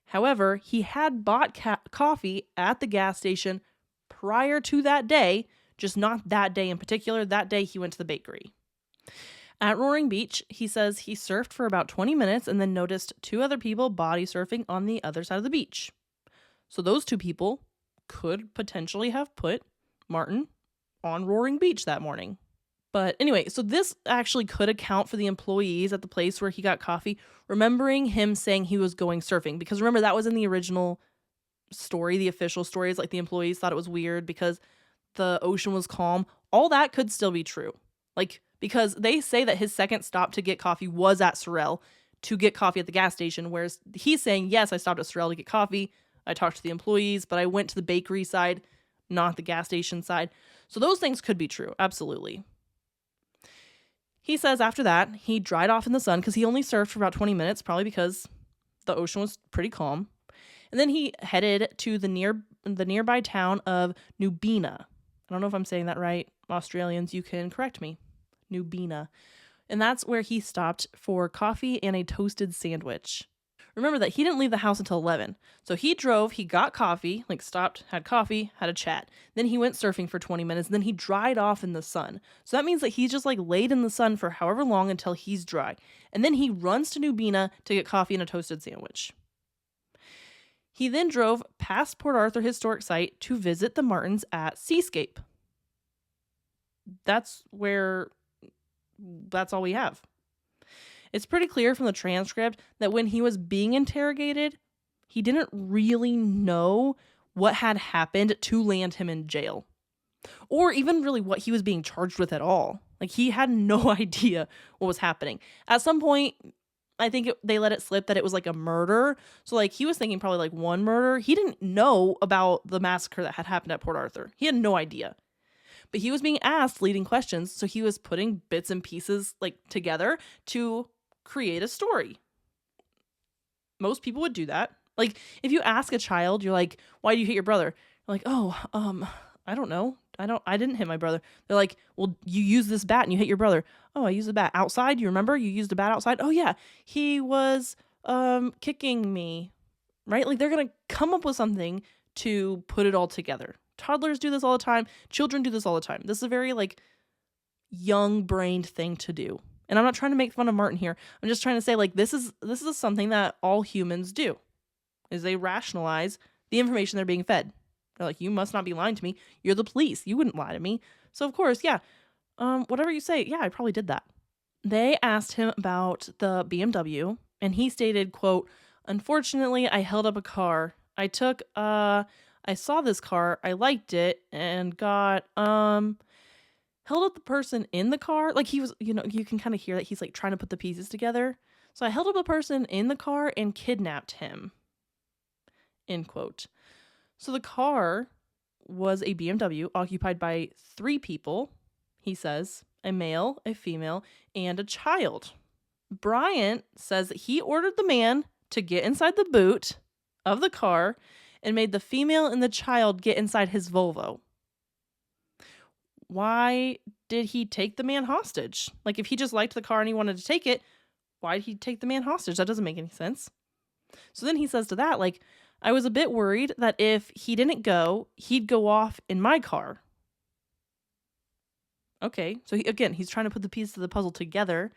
However, he had bought coffee at the gas station prior to that day, just not that day in particular. That day he went to the bakery. At Roaring Beach, he says he surfed for about 20 minutes and then noticed 2 other people body surfing on the other side of the beach. So those 2 people could potentially have put Martin on Roaring Beach that morning. But anyway, so this actually could account for the employees at the place where he got coffee remembering him saying he was going surfing. Because remember, that was in the original story, the official story. It's like the employees thought it was weird because the ocean was calm. All that could still be true. Like, because they say that his second stop to get coffee was at Sorel to get coffee at the gas station. Whereas he's saying, yes, I stopped at Sorel to get coffee. I talked to the employees, but I went to the bakery side, not the gas station side. So those things could be true. Absolutely. He says after that, he dried off in the sun because he only surfed for about 20 minutes, probably because the ocean was pretty calm. And then he headed to the nearby town of Nubina. I don't know if I'm saying that right. Australians, you can correct me. Nubina. And that's where he stopped for coffee and a toasted sandwich. Remember that he didn't leave the house until 11. So he drove, he got coffee, like stopped, had coffee, had a chat. Then he went surfing for 20 minutes, and then he dried off in the sun. So that means that he's just like laid in the sun for however long until he's dry. And then he runs to Nubina to get coffee and a toasted sandwich. He then drove past Port Arthur Historic Site to visit the Martins at Seascape. That's all we have. It's pretty clear from the transcript that when he was being interrogated, he didn't really know what had happened to land him in jail. Or even really what he was being charged with at all. Like, he had no idea what was happening. At some point, I think they let it slip that it was like a murder. So like he was thinking probably like one murder. He didn't know about the massacre that had happened at Port Arthur. He had no idea. But he was being asked leading questions, so he was putting bits and pieces like together to create a story. Most people would do that. Like, if you ask a child, you're like, why do you hit your brother? You're like, I don't know. I didn't hit my brother. They're like, well, you used this bat and you hit your brother. Oh, I used a bat outside. You remember you used a bat outside? Oh yeah, he was kicking me, right? Like, they're going to come up with something to put it all together. Toddlers do this all the time. Children do this all the time. This is a very like young-brained thing to do. And I'm not trying to make fun of Martin here. I'm just trying to say, like, this is something that all humans do, is they rationalize the information they're being fed. They're like, you must not be lying to me. You're the police. You wouldn't lie to me. So, of course, yeah, whatever you say, yeah, I probably did that. They asked him about the BMW, and he stated, quote, unfortunately, I held up a car. I saw this car, I liked it, and got, held up the person in the car. Like, he was, you can kind of hear that he's like trying to put the pieces together. So I held up a person in the car and kidnapped him. End quote. So the car was a BMW occupied by 3 people, he says, a male, a female, and a child. Bryant says that he ordered the man to get inside the boot of the car and made the female and the child get inside his Volvo. Why did he take the man hostage? Like, if he just liked the car and he wanted to take it, why did he take the man hostage? That doesn't make any sense. So then he says to that, like, I was a bit worried that if he didn't go, he'd go off in my car. Okay, so he's trying to put the pieces of the puzzle together.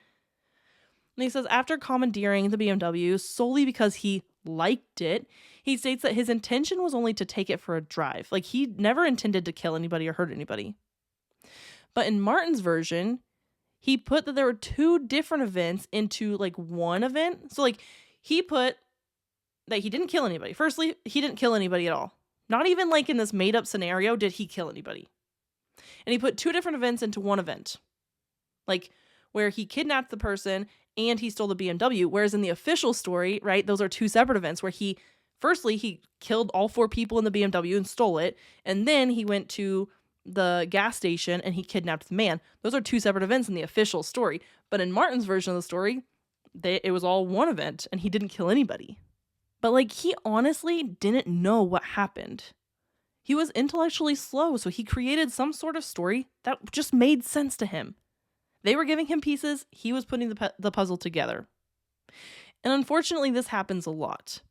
And he says after commandeering the BMW solely because he liked it, he states that his intention was only to take it for a drive. Like, he never intended to kill anybody or hurt anybody. But in Martin's version, he put that there were two different events into like one event. So like, he put that he didn't kill anybody. Firstly, he didn't kill anybody at all. Not even like in this made up scenario did he kill anybody. And he put two different events into one event. Like, where he kidnapped the person and he stole the BMW. Whereas in the official story, right, those are two separate events where he killed all four people in the BMW and stole it. And then he went to the gas station and he kidnapped the man. Those are two separate events in the official story. But in Martin's version of the story, it was all one event and he didn't kill anybody. But like, he honestly didn't know what happened. He was intellectually slow, so he created some sort of story that just made sense to him. They were giving him pieces, he was putting the puzzle together. And unfortunately, this happens a lot.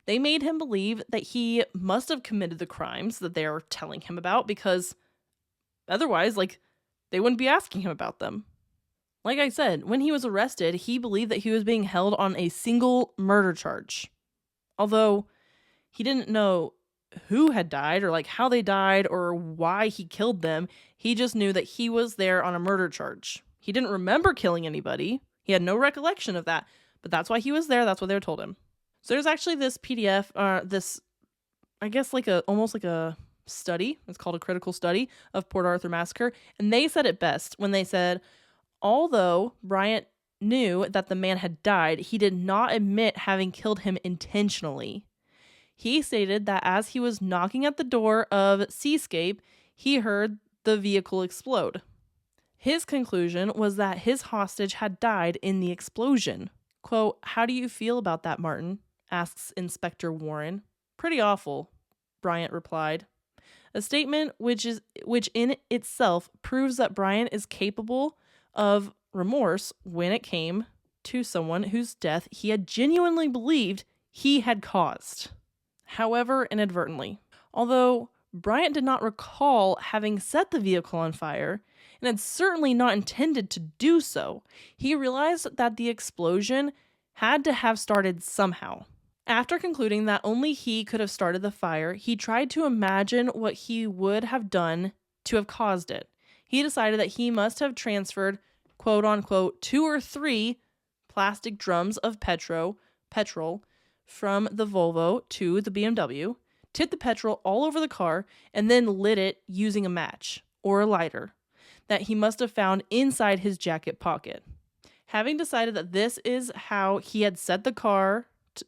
They made him believe that he must have committed the crimes that they're telling him about, because otherwise, like, they wouldn't be asking him about them. Like I said, when he was arrested, he believed that he was being held on a single murder charge. Although he didn't know who had died or like how they died or why he killed them, he just knew that he was there on a murder charge. He didn't remember killing anybody. He had no recollection of that, but that's why he was there. That's what they told him. So there's actually this PDF, I guess almost like a study. It's called a critical study of Port Arthur Massacre. And they said it best when they said, although Bryant knew that the man had died, he did not admit having killed him intentionally. He stated that as he was knocking at the door of Seascape, he heard the vehicle explode. His conclusion was that his hostage had died in the explosion. Quote, "How do you feel about that, Martin?" asks Inspector Warren. "Pretty awful," Bryant replied. A statement which in itself proves that Bryant is capable of remorse when it came to someone whose death he had genuinely believed he had caused. However, inadvertently. Although Bryant did not recall having set the vehicle on fire, and had certainly not intended to do so, he realized that the explosion had to have started somehow. After concluding that only he could have started the fire, he tried to imagine what he would have done to have caused it. He decided that he must have transferred, quote unquote, 2 or 3 plastic drums of petrol from the Volvo to the BMW, tipped the petrol all over the car, and then lit it using a match or a lighter that he must have found inside his jacket pocket. Having decided that this is how he had set the car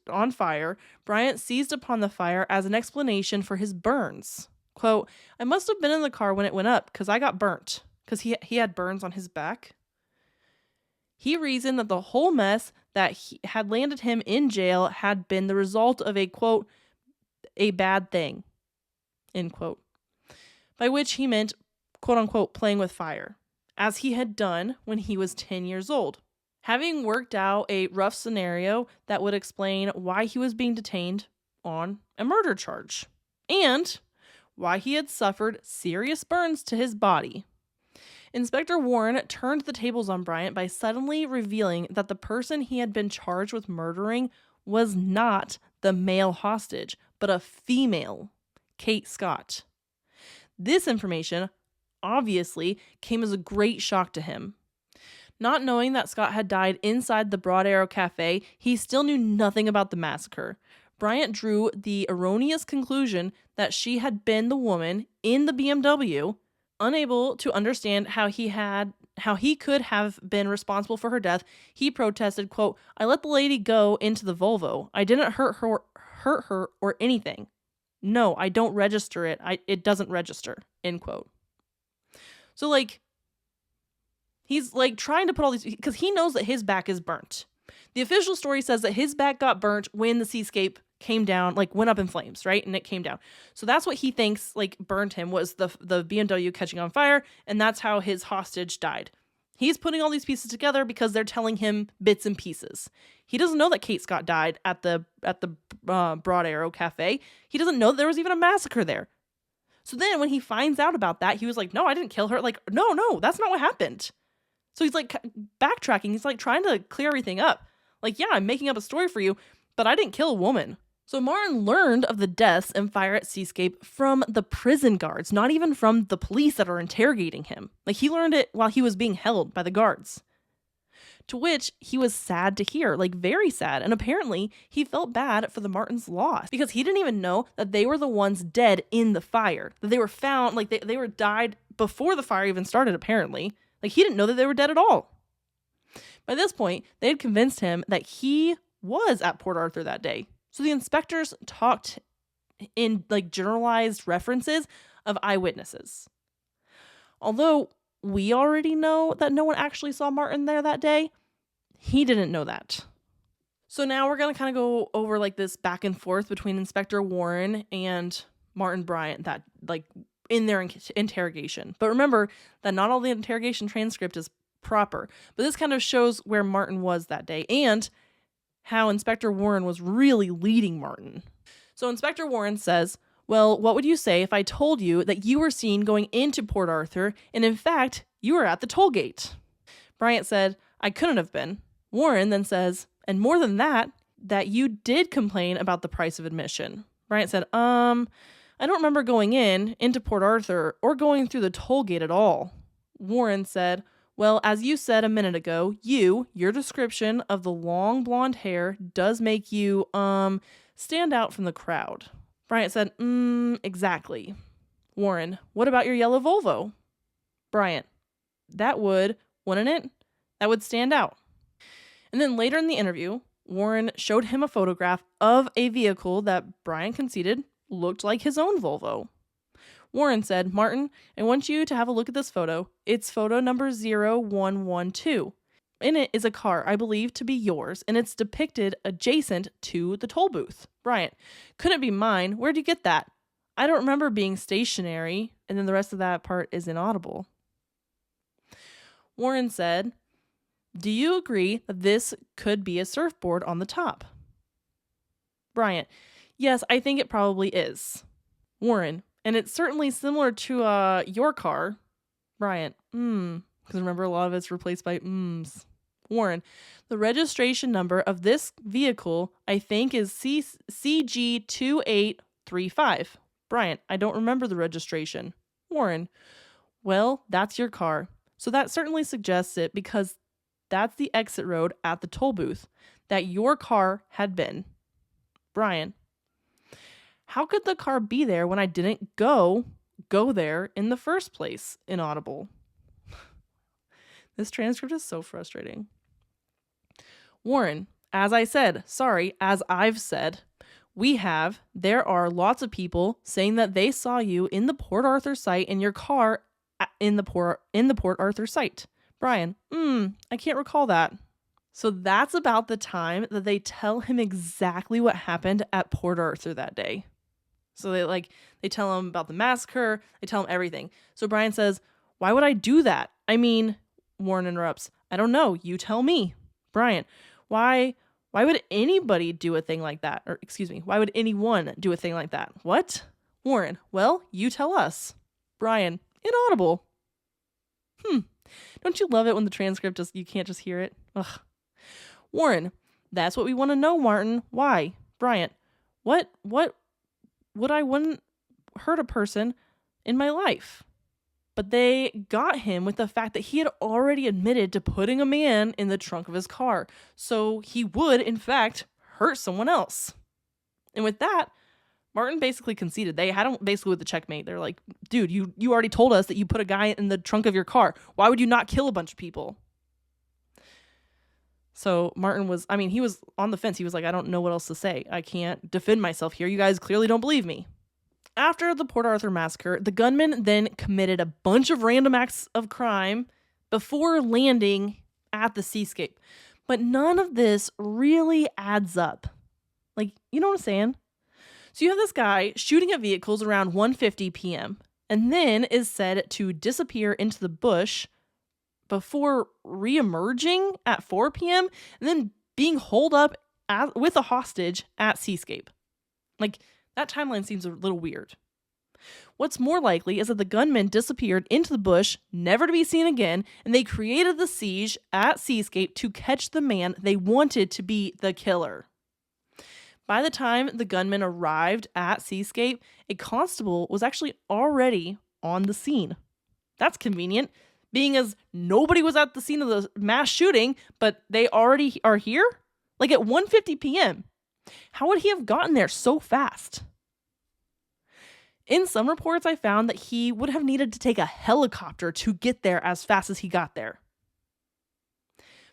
on fire, Bryant seized upon the fire as an explanation for his burns. Quote, "I must have been in the car when it went up because I got burnt," because he had burns on his back. He reasoned that the whole mess that had landed him in jail had been the result of a, quote, "a bad thing," end quote. By which he meant, quote unquote, playing with fire, as he had done when he was 10 years old. Having worked out a rough scenario that would explain why he was being detained on a murder charge, and why he had suffered serious burns to his body. Inspector Warren turned the tables on Bryant by suddenly revealing that the person he had been charged with murdering was not the male hostage, but a female, Kate Scott. This information obviously came as a great shock to him. Not knowing that Scott had died inside the Broad Arrow Cafe, he still knew nothing about the massacre. Bryant drew the erroneous conclusion that she had been the woman in the BMW. Unable to understand how he could have been responsible for her death, he protested, quote, "I let the lady go into the Volvo. I didn't hurt her or anything. No, I don't register it. It doesn't register," end quote. So like, he's like trying to put all these, because he knows that his back is burnt. The official story says that his back got burnt when the Seascape came down, like went up in flames, right? And it came down. So that's what he thinks like burned him, was the BMW catching on fire, and that's how his hostage died. He's putting all these pieces together because they're telling him bits and pieces. He doesn't know that Kate Scott died at the Broad Arrow Cafe. He doesn't know that there was even a massacre there. So then when he finds out about that, he was like, "No, I didn't kill her." Like, no, that's not what happened. So he's like backtracking. He's like trying to clear everything up. Like, yeah, I'm making up a story for you, but I didn't kill a woman. So Martin learned of the deaths and fire at Seascape from the prison guards, not even from the police that are interrogating him. Like, he learned it while he was being held by the guards. To which he was sad to hear, like very sad. And apparently he felt bad for the Martins' loss because he didn't even know that they were the ones dead in the fire. That they were found, like they were died before the fire even started, apparently. Like, he didn't know that they were dead at all. By this point, they had convinced him that he was at Port Arthur that day. So the inspectors talked in like generalized references of eyewitnesses. Although we already know that no one actually saw Martin there that day, he didn't know that. So now we're going to kind of go over like this back and forth between Inspector Warren and Martin Bryant that like in their interrogation. But remember that not all the interrogation transcript is proper. But this kind of shows where Martin was that day and how Inspector Warren was really leading Martin. So Inspector Warren says, well, what would you say if I told you that you were seen going into Port Arthur and in fact, you were at the toll gate? Bryant said, I couldn't have been. Warren then says, and more than that you did complain about the price of admission. Bryant said, I don't remember going into Port Arthur or going through the toll gate at all. Warren said, well, as you said a minute ago, your description of the long blonde hair does make you, stand out from the crowd. Bryant said, exactly. Warren, what about your yellow Volvo? Bryant, wouldn't it? That would stand out. And then later in the interview, Warren showed him a photograph of a vehicle that Bryant conceded looked like his own Volvo. Warren said, Martin, I want you to have a look at this photo. It's photo number 0112. In it is a car I believe to be yours, and it's depicted adjacent to the toll booth. Bryant, couldn't it be mine? Where'd you get that? I don't remember being stationary. And then the rest of that part is inaudible. Warren said, do you agree that this could be a surfboard on the top? Bryant, yes, I think it probably is. Warren, and it's certainly similar to your car. Bryant, because remember a lot of it's replaced by mms. Warren, the registration number of this vehicle I think is CG2835. Bryant, I don't remember the registration. Warren, well, that's your car. So that certainly suggests it because that's the exit road at the toll booth that your car had been. Bryant, how could the car be there when I didn't go there in the first place? Inaudible. This transcript is so frustrating. Warren, as I've said, there are lots of people saying that they saw you in the Port Arthur site in your car in the Port Arthur site. Brian, I can't recall that. So that's about the time that they tell him exactly what happened at Port Arthur that day. So they tell him about the massacre, they tell him everything. So Brian says, why would I do that? I mean, Warren interrupts, I don't know, you tell me. Brian, why would anybody do a thing like that? Or excuse me, why would anyone do a thing like that? What? Warren, well, you tell us. Brian, inaudible. Don't you love it when the transcript you can't just hear it? Ugh. Warren, that's what we want to know, Martin. Why? Bryant, what would I wouldn't hurt a person in my life? But they got him with the fact that he had already admitted to putting a man in the trunk of his car. So he would, in fact, hurt someone else. And with that, Martin basically conceded. They had him basically with the checkmate. They're like, dude, you already told us that you put a guy in the trunk of your car. Why would you not kill a bunch of people? So Martin he was on the fence. He was like, I don't know what else to say. I can't defend myself here. You guys clearly don't believe me. After the Port Arthur massacre, the gunman then committed a bunch of random acts of crime before landing at the seascape. But none of this really adds up. Like, you know what I'm saying? So you have this guy shooting at vehicles around 1:50 p.m. and then is said to disappear into the bush before reemerging at 4 p.m. and then being holed up with a hostage at Seascape. Like, that timeline seems a little weird. What's more likely is that the gunmen disappeared into the bush, never to be seen again, and they created the siege at Seascape to catch the man they wanted to be the killer. By the time the gunmen arrived at Seascape, a constable was actually already on the scene. That's convenient, being as nobody was at the scene of the mass shooting, but they already are here? Like at 1:50 p.m. How would he have gotten there so fast? In some reports, I found that he would have needed to take a helicopter to get there as fast as he got there.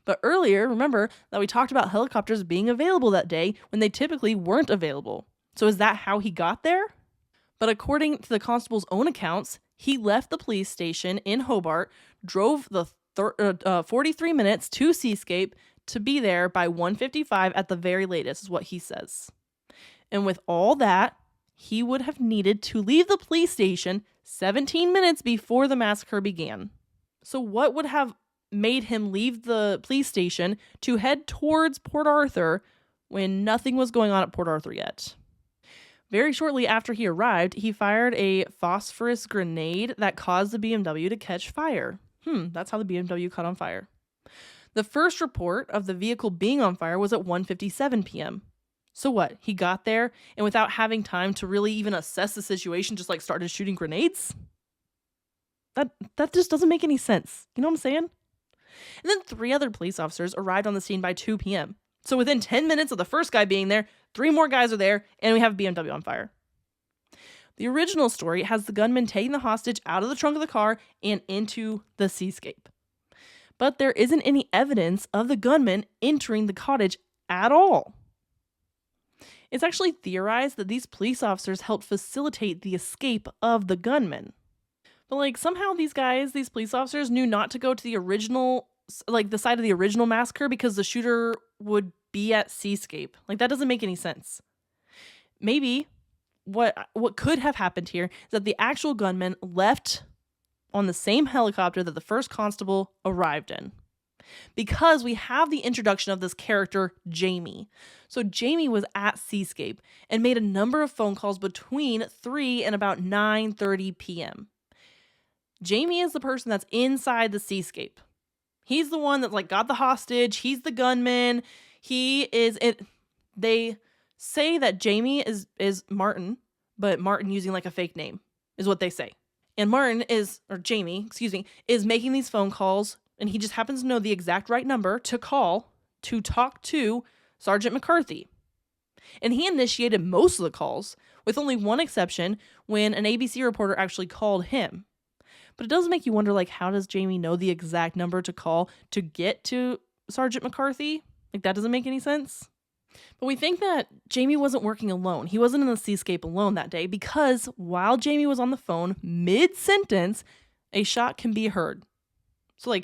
But earlier, remember that we talked about helicopters being available that day when they typically weren't available. So is that how he got there? But according to the constable's own accounts, he left the police station in Hobart, drove the 43 minutes to Seascape to be there by 1:55 at the very latest, is what he says. And with all that, he would have needed to leave the police station 17 minutes before the massacre began. So what would have made him leave the police station to head towards Port Arthur when nothing was going on at Port Arthur yet? Very shortly after he arrived, he fired a phosphorus grenade that caused the BMW to catch fire. That's how the BMW caught on fire. The first report of the vehicle being on fire was at 1:57 p.m. So what? He got there and without having time to really even assess the situation, just like started shooting grenades? That just doesn't make any sense. You know what I'm saying? And then 3 other police officers arrived on the scene by 2 p.m. So within 10 minutes of the first guy being there, 3 more guys are there, and we have a BMW on fire. The original story has the gunman taking the hostage out of the trunk of the car and into the Seascape. But there isn't any evidence of the gunman entering the cottage at all. It's actually theorized that these police officers helped facilitate the escape of the gunman. But somehow these police officers knew not to go to the original, the site of the original massacre because the shooter would be at Seascape. That doesn't make any sense. Maybe what could have happened here is that the actual gunman left on the same helicopter that the first constable arrived in. Because we have the introduction of this character, Jamie. So Jamie was at Seascape and made a number of phone calls between 3 and about 9:30 p.m. Jamie is the person that's inside the Seascape. He's the one that got the hostage. He's the gunman. He is it. They say that Jamie is Martin, but Martin using a fake name is what they say. And Jamie, is making these phone calls, and he just happens to know the exact right number to call to talk to Sergeant McCarthy. And he initiated most of the calls, with only one exception when an ABC reporter actually called him. But it does make you wonder, how does Jamie know the exact number to call to get to Sergeant McCarthy? That doesn't make any sense. But we think that Jamie wasn't working alone. He wasn't in the Seascape alone that day because while Jamie was on the phone, mid-sentence, a shot can be heard. So,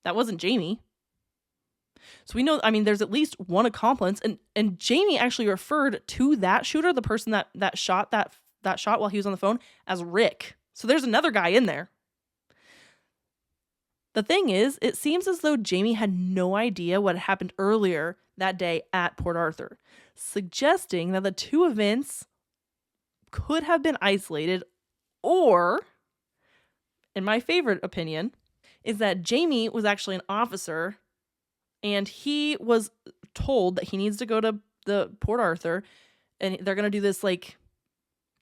that wasn't Jamie. So we know, there's at least one accomplice, and Jamie actually referred to that shooter, the person that shot that shot while he was on the phone, as Rick. So there's another guy in there. The thing is, it seems as though Jamie had no idea what had happened earlier that day at Port Arthur, suggesting that the two events could have been isolated, or, in my favorite opinion, is that Jamie was actually an officer and he was told that he needs to go to the Port Arthur and they're going to do this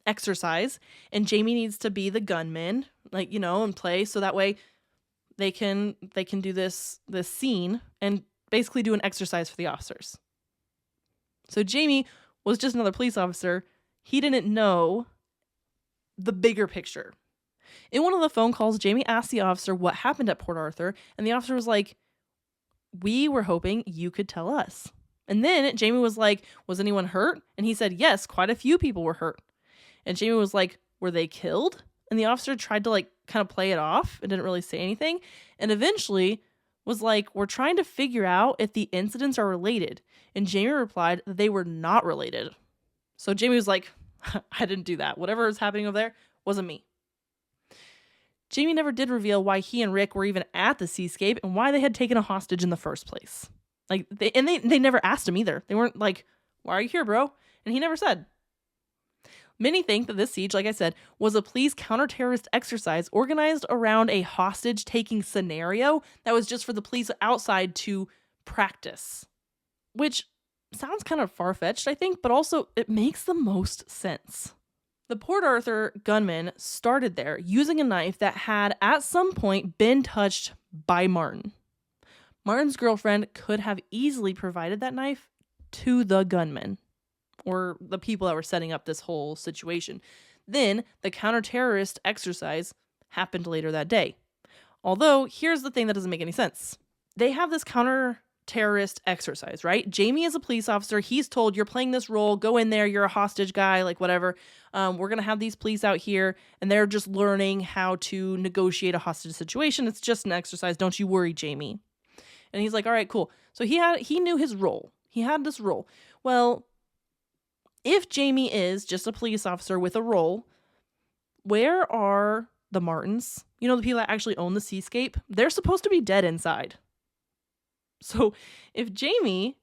exercise, and Jamie needs to be the gunman, and play so that way they can do this scene and basically do an exercise for the officers. So Jamie was just another police officer. He didn't know the bigger picture. In one of the phone calls, Jamie asked the officer what happened at Port Arthur, and the officer was like, "We were hoping you could tell us." And then Jamie was like, "Was anyone hurt?" And he said, "Yes, quite a few people were hurt." And Jamie was like, "Were they killed?" And the officer tried to kind of play it off and didn't really say anything. And eventually was like, "We're trying to figure out if the incidents are related." And Jamie replied that they were not related. So Jamie was like, "I didn't do that. Whatever was happening over there wasn't me." Jamie never did reveal why he and Rick were even at the Seascape and why they had taken a hostage in the first place. They never asked him either. They weren't like, "Why are you here, bro?" And he never said. Many think that this siege, like I said, was a police counter-terrorist exercise organized around a hostage-taking scenario that was just for the police outside to practice. Which sounds kind of far-fetched, I think, but also it makes the most sense. The Port Arthur gunman started there using a knife that had at some point been touched by Martin. Martin's girlfriend could have easily provided that knife to the gunman or the people that were setting up this whole situation. Then the counter-terrorist exercise happened later that day. Although, here's the thing that doesn't make any sense. They have this counter-terrorist exercise, right? Jamie is a police officer. He's told, you're playing this role. Go in there. You're a hostage guy, like whatever. We're going to have these police out here, and they're just learning how to negotiate a hostage situation. It's just an exercise. Don't you worry, Jamie. And he's like, all right, cool. So he knew his role. He had this role. Well, if Jamie is just a police officer with a role, where are the Martins? You know, the people that actually own the seascape? They're supposed to be dead inside. So if Jamie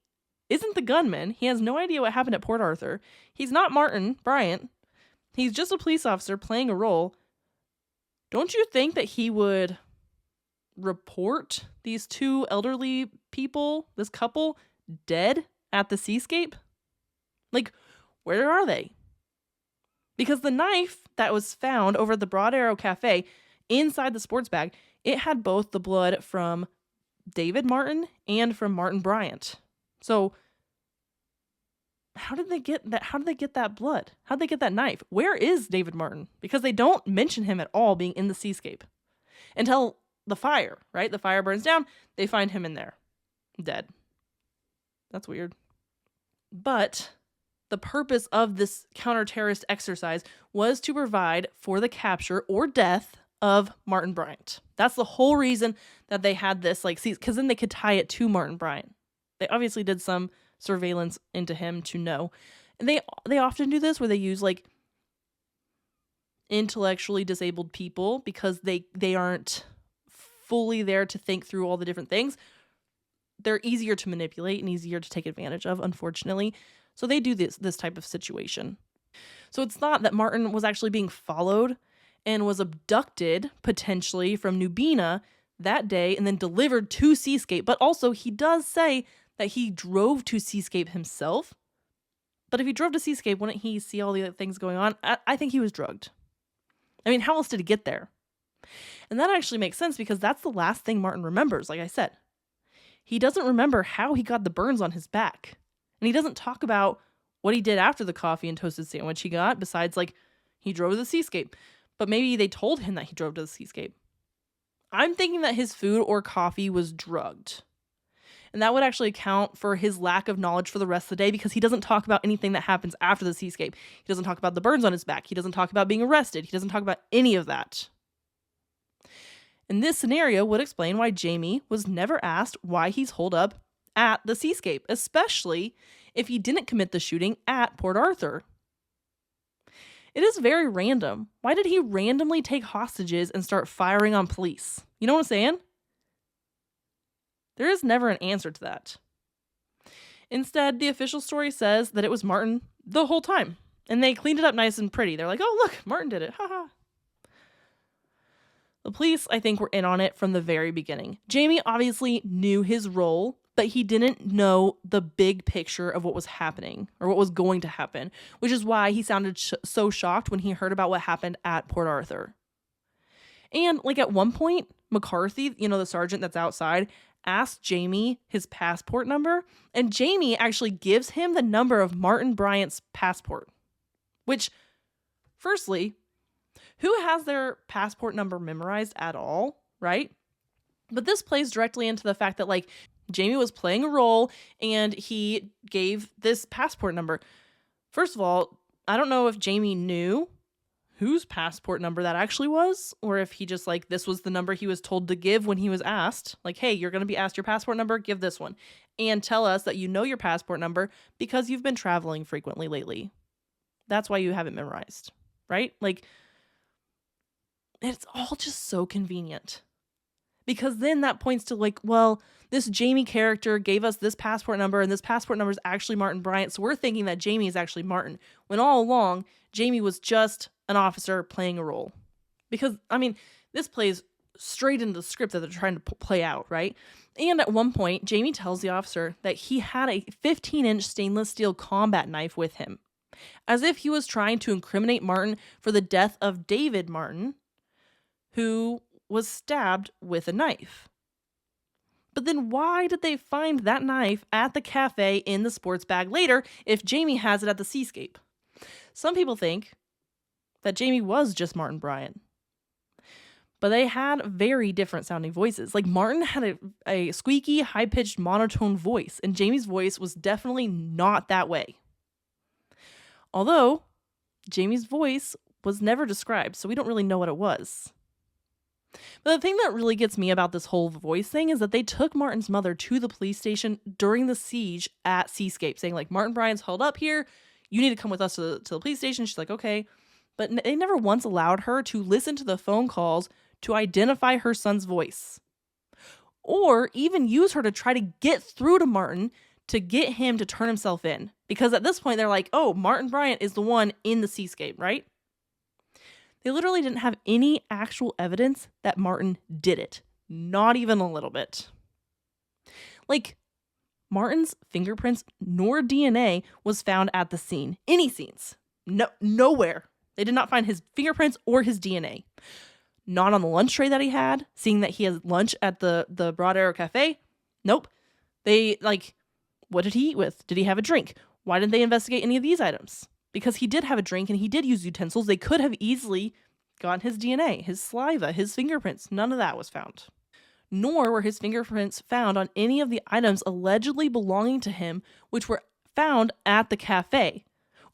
isn't the gunman, he has no idea what happened at Port Arthur. He's not Martin Bryant. He's just a police officer playing a role. Don't you think that he would report these two elderly people, this couple, dead at the seascape? Like, where are they? Because the knife that was found over at the Broad Arrow Cafe inside the sports bag, it had both the blood from David Martin and from Martin Bryant. So how did they get that? How did they get that blood? How did they get that knife? Where is David Martin? Because they don't mention him at all being in the seascape until the fire, right? The fire burns down. They find him in there, dead. That's weird. But the purpose of this counter-terrorist exercise was to provide for the capture or death of Martin Bryant. That's the whole reason that they had this, because then they could tie it to Martin Bryant. They obviously did some surveillance into him to know. And they often do this where they use intellectually disabled people because they aren't fully there to think through all the different things. They're easier to manipulate and easier to take advantage of, unfortunately. So they do this type of situation. So it's not that Martin was actually being followed and was abducted potentially from Nubina that day and then delivered to Seascape. But also he does say that he drove to Seascape himself. But if he drove to Seascape, wouldn't he see all the other things going on? I think he was drugged. I mean, how else did he get there? And that actually makes sense because that's the last thing Martin remembers, like I said. He doesn't remember how he got the burns on his back. And he doesn't talk about what he did after the coffee and toasted sandwich he got, besides, he drove to the Seascape. But maybe they told him that he drove to the Seascape. I'm thinking that his food or coffee was drugged. And that would actually account for his lack of knowledge for the rest of the day because he doesn't talk about anything that happens after the Seascape. He doesn't talk about the burns on his back. He doesn't talk about being arrested. He doesn't talk about any of that. And this scenario would explain why Jamie was never asked why he's holed up at the Seascape, especially if he didn't commit the shooting at Port Arthur. It is very random. Why did he randomly take hostages and start firing on police? You know what I'm saying? There is never an answer to that. Instead, the official story says that it was Martin the whole time. And they cleaned it up nice and pretty. They're like, oh, look, Martin did it. Haha. The police, I think, were in on it from the very beginning. Jamie obviously knew his role, but he didn't know the big picture of what was happening or what was going to happen, which is why he sounded so shocked when he heard about what happened at Port Arthur. And at one point, McCarthy, the sergeant that's outside, asked Jamie his passport number, and Jamie actually gives him the number of Martin Bryant's passport, which, firstly, who has their passport number memorized at all, right? But this plays directly into the fact that, Jamie was playing a role and he gave this passport number. First of all, I don't know if Jamie knew whose passport number that actually was, or if he just this was the number he was told to give when he was asked, hey, you're going to be asked your passport number, give this one, and tell us that you know your passport number because you've been traveling frequently lately. That's why you have it memorized, right? It's all just so convenient Because then that points to like, well, this Jamie character gave us this passport number, and this passport number is actually Martin Bryant. So we're thinking that Jamie is actually Martin, when all along, Jamie was just an officer playing a role. Because, I mean, this plays straight into the script that they're trying to play out, right? And at one point, Jamie tells the officer that he had a 15-inch stainless steel combat knife with him, as if he was trying to incriminate Martin for the death of David Martin, who was stabbed with a knife. But then why did they find that knife at the cafe in the sports bag later if Jamie has it at the seascape? Some people think that Jamie was just Martin Bryant. But they had very different sounding voices. Like Martin had a squeaky, high-pitched, monotone voice, and Jamie's voice was definitely not that way. Although, Jamie's voice was never described, so we don't really know what it was. But the thing that really gets me about this whole voice thing is that they took Martin's mother to the police station during the siege at Seascape, saying like, Martin Bryant's held up here, you need to come with us to the police station. She's like, okay. But they never once allowed her to listen to the phone calls to identify her son's voice, or even use her to try to get through to Martin to get him to turn himself in. Because at this point, they're like, oh, Martin Bryant is the one in the seascape, right? They literally didn't have any actual evidence that Martin did it. Not even a little bit. Like, Martin's fingerprints nor DNA was found at the scene. Any scenes. No, nowhere. They did not find his fingerprints or his DNA. Not on the lunch tray that he had, seeing that he has lunch at the Broad Arrow Cafe. Nope. They, like, what did he eat with? Did he have a drink? Why didn't they investigate any of these items? Because he did have a drink and he did use utensils. They could have easily gotten his DNA, his saliva, his fingerprints. None of that was found. Nor were his fingerprints found on any of the items allegedly belonging to him, which were found at the cafe,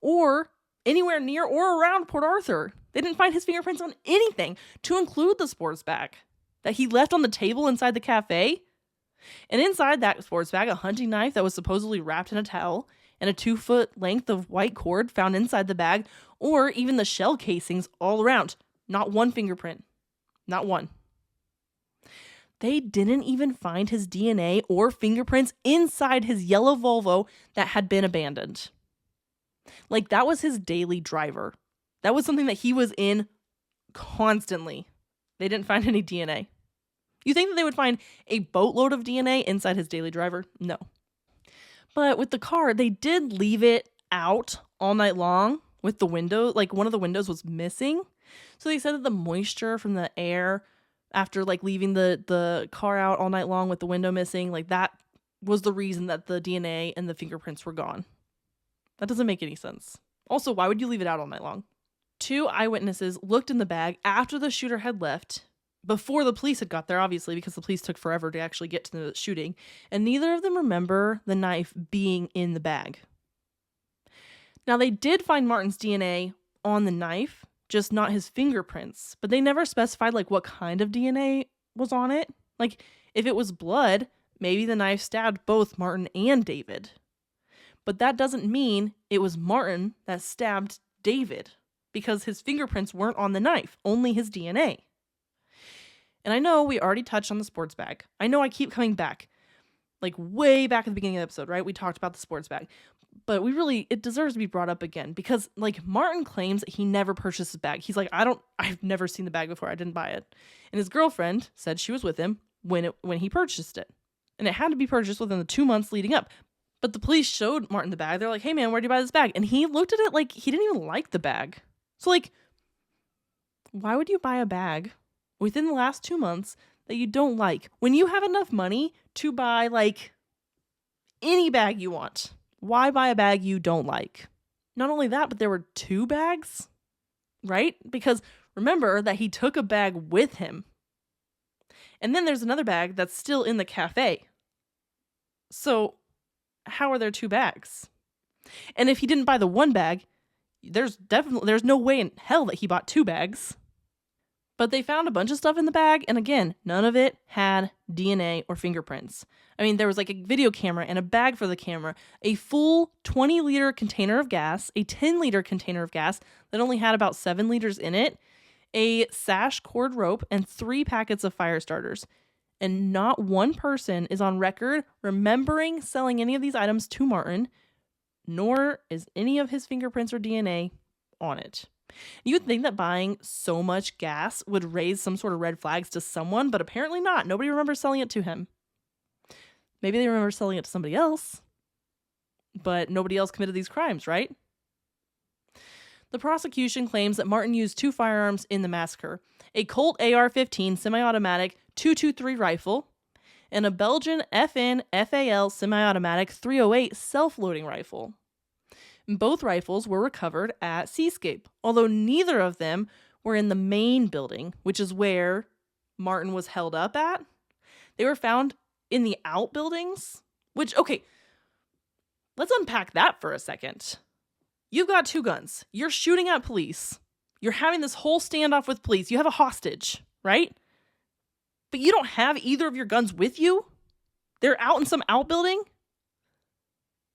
or anywhere near or around Port Arthur. They didn't find his fingerprints on anything, to include the sports bag that he left on the table inside the cafe. And inside that sports bag, a hunting knife that was supposedly wrapped in a towel, and a 2-foot length of white cord found inside the bag, or even the shell casings all around. Not one fingerprint. Not one. They didn't even find his DNA or fingerprints inside his yellow Volvo that had been abandoned. Like, that was his daily driver. That was something that he was in constantly. They didn't find any DNA. You think that they would find a boatload of DNA inside his daily driver? No. But with the car, they did leave it out all night long with the window. Like, one of the windows was missing. So they said that the moisture from the air after like leaving the car out all night long with the window missing, like that was the reason that the DNA and the fingerprints were gone. That doesn't make any sense. Also, why would you leave it out all night long? 2 eyewitnesses looked in the bag after the shooter had left, before the police had got there, obviously, because the police took forever to actually get to the shooting, and neither of them remember the knife being in the bag. Now, they did find Martin's DNA on the knife, just not his fingerprints, but they never specified like what kind of DNA was on it. Like, if it was blood, maybe the knife stabbed both Martin and David. But that doesn't mean it was Martin that stabbed David, because his fingerprints weren't on the knife, only his DNA. And I know we already touched on the sports bag. I know I keep coming back, like way back at the beginning of the episode, right? We talked about the sports bag, but it deserves to be brought up again, because like Martin claims that he never purchased his bag. He's like, I've never seen the bag before. I didn't buy it. And his girlfriend said she was with him when he purchased it. And it had to be purchased within the 2 months leading up. But the police showed Martin the bag. They're like, hey man, where'd you buy this bag? And he looked at it like he didn't even like the bag. So like, why would you buy a bag within the last 2 months that you don't like when you have enough money to buy like any bag you want? Why buy a bag you don't like? Not only that, but there were 2 bags, right? Because remember that he took a bag with him. And then there's another bag that's still in the cafe. So how are there 2 bags? And if he didn't buy the one bag, there's no way in hell that he bought 2 bags. But they found a bunch of stuff in the bag, and again, none of it had DNA or fingerprints. I mean, there was like a video camera and a bag for the camera, a full 20-liter container of gas, a 10-liter container of gas that only had about 7 liters in it, a sash cord rope, and 3 packets of fire starters. and not one person is on record remembering selling any of these items to Martin, nor is any of his fingerprints or DNA on it. You would think that buying so much gas would raise some sort of red flags to someone, but apparently not. Nobody remembers selling it to him. Maybe they remember selling it to somebody else, but nobody else committed these crimes, right? The prosecution claims that Martin used 2 firearms in the massacre, a Colt AR-15 semi-automatic .223 rifle and a Belgian FN FAL semi-automatic .308 self-loading rifle. Both rifles were recovered at Seascape, although neither of them were in the main building, which is where Martin was held up at. They were found in the outbuildings, which, okay, let's unpack that for a second. You've got 2 guns. You're shooting at police. You're having this whole standoff with police. You have a hostage, right? But you don't have either of your guns with you? They're out in some outbuilding?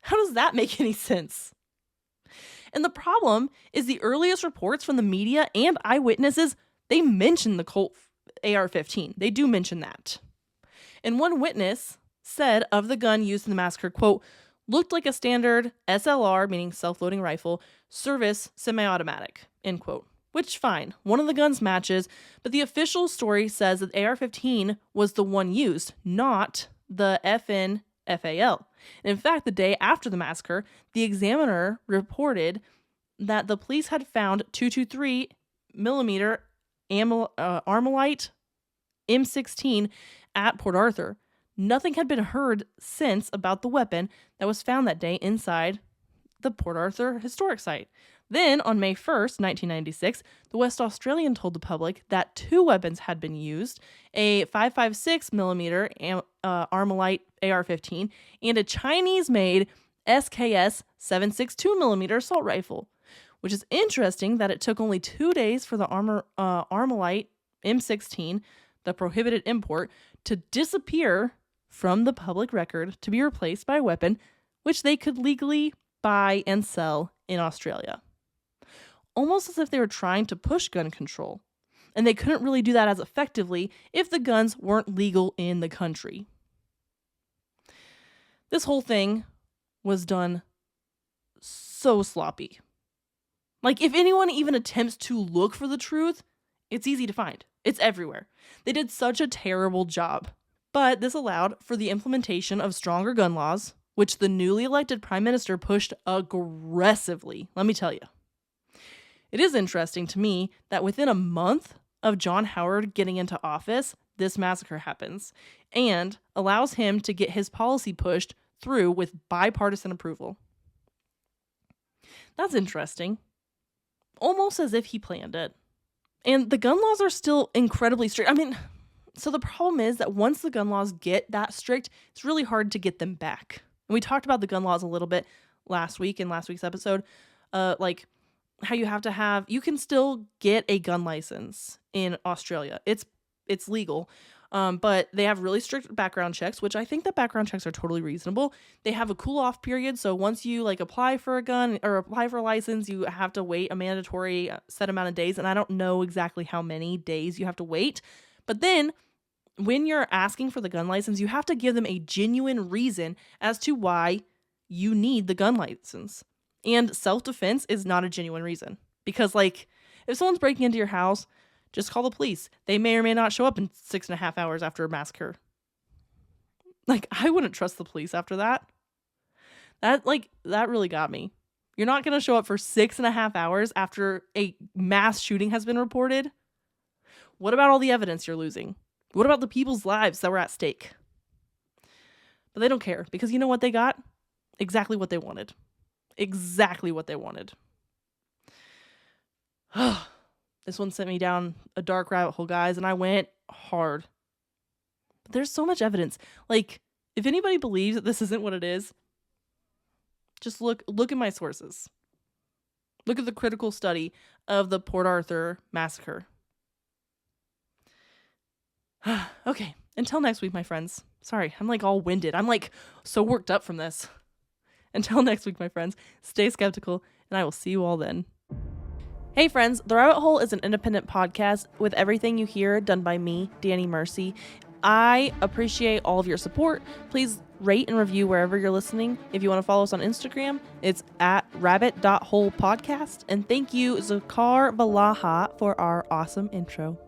How does that make any sense? And the problem is the earliest reports from the media and eyewitnesses, they mention the Colt AR-15. They do mention that. And one witness said of the gun used in the massacre, quote, looked like a standard SLR, meaning self-loading rifle, service semi-automatic, end quote. Which, fine, one of the guns matches, but the official story says that AR-15 was the one used, not the FN FAL. And in fact, the day after the massacre, the Examiner reported that the police had found 223 millimeter Armalite M16 at Port Arthur. Nothing had been heard since about the weapon that was found that day inside the Port Arthur historic site. Then, on May 1st, 1996, the West Australian told the public that 2 weapons had been used, a 5.56 millimeter Armalite AR-15 and a Chinese-made SKS 7.62 millimeter assault rifle, which is interesting that it took only 2 days for the Armalite M16, the prohibited import, to disappear from the public record to be replaced by a weapon which they could legally buy and sell in Australia. Almost as if they were trying to push gun control, and they couldn't really do that as effectively if the guns weren't legal in the country. This whole thing was done so sloppy. Like, if anyone even attempts to look for the truth, it's easy to find. It's everywhere. They did such a terrible job. But this allowed for the implementation of stronger gun laws, which the newly elected prime minister pushed aggressively, let me tell you. It is interesting to me that within a month of John Howard getting into office, this massacre happens and allows him to get his policy pushed through with bipartisan approval. That's interesting. Almost as if he planned it. And the gun laws are still incredibly strict. I mean, so the problem is that once the gun laws get that strict, it's really hard to get them back. And we talked about the gun laws a little bit last week in last week's episode, like how you can still get a gun license in Australia. It's legal, but they have really strict background checks, which I think that background checks are totally reasonable. They have a cool off period. So once you apply for a gun or apply for a license, you have to wait a mandatory set amount of days. And I don't know exactly how many days you have to wait. But then when you're asking for the gun license, you have to give them a genuine reason as to why you need the gun license. And self-defense is not a genuine reason. Because, if someone's breaking into your house, just call the police. They may or may not show up in 6.5 hours after a massacre. I wouldn't trust the police after that. That really got me. You're not going to show up for 6.5 hours after a mass shooting has been reported? What about all the evidence you're losing? What about the people's lives that were at stake? But they don't care, because you know what they got? Exactly what they wanted. Exactly what they wanted. This one sent me down a dark rabbit hole, guys, and I went hard. But there's so much evidence. If anybody believes that this isn't what it is, just look at my sources. Look at the critical study of the Port Arthur massacre. Okay, until next week, my friends. Sorry, I'm all winded. I'm so worked up from this. Until next week, my friends, stay skeptical, and I will see you all then. Hey friends, The Rabbit Hole is an independent podcast with everything you hear done by me, Danny Mercy. I appreciate all of your support. Please rate and review wherever you're listening. If you want to follow us on Instagram, it's at rabbit.holepodcast. And thank you, Zakar Valaha, for our awesome intro.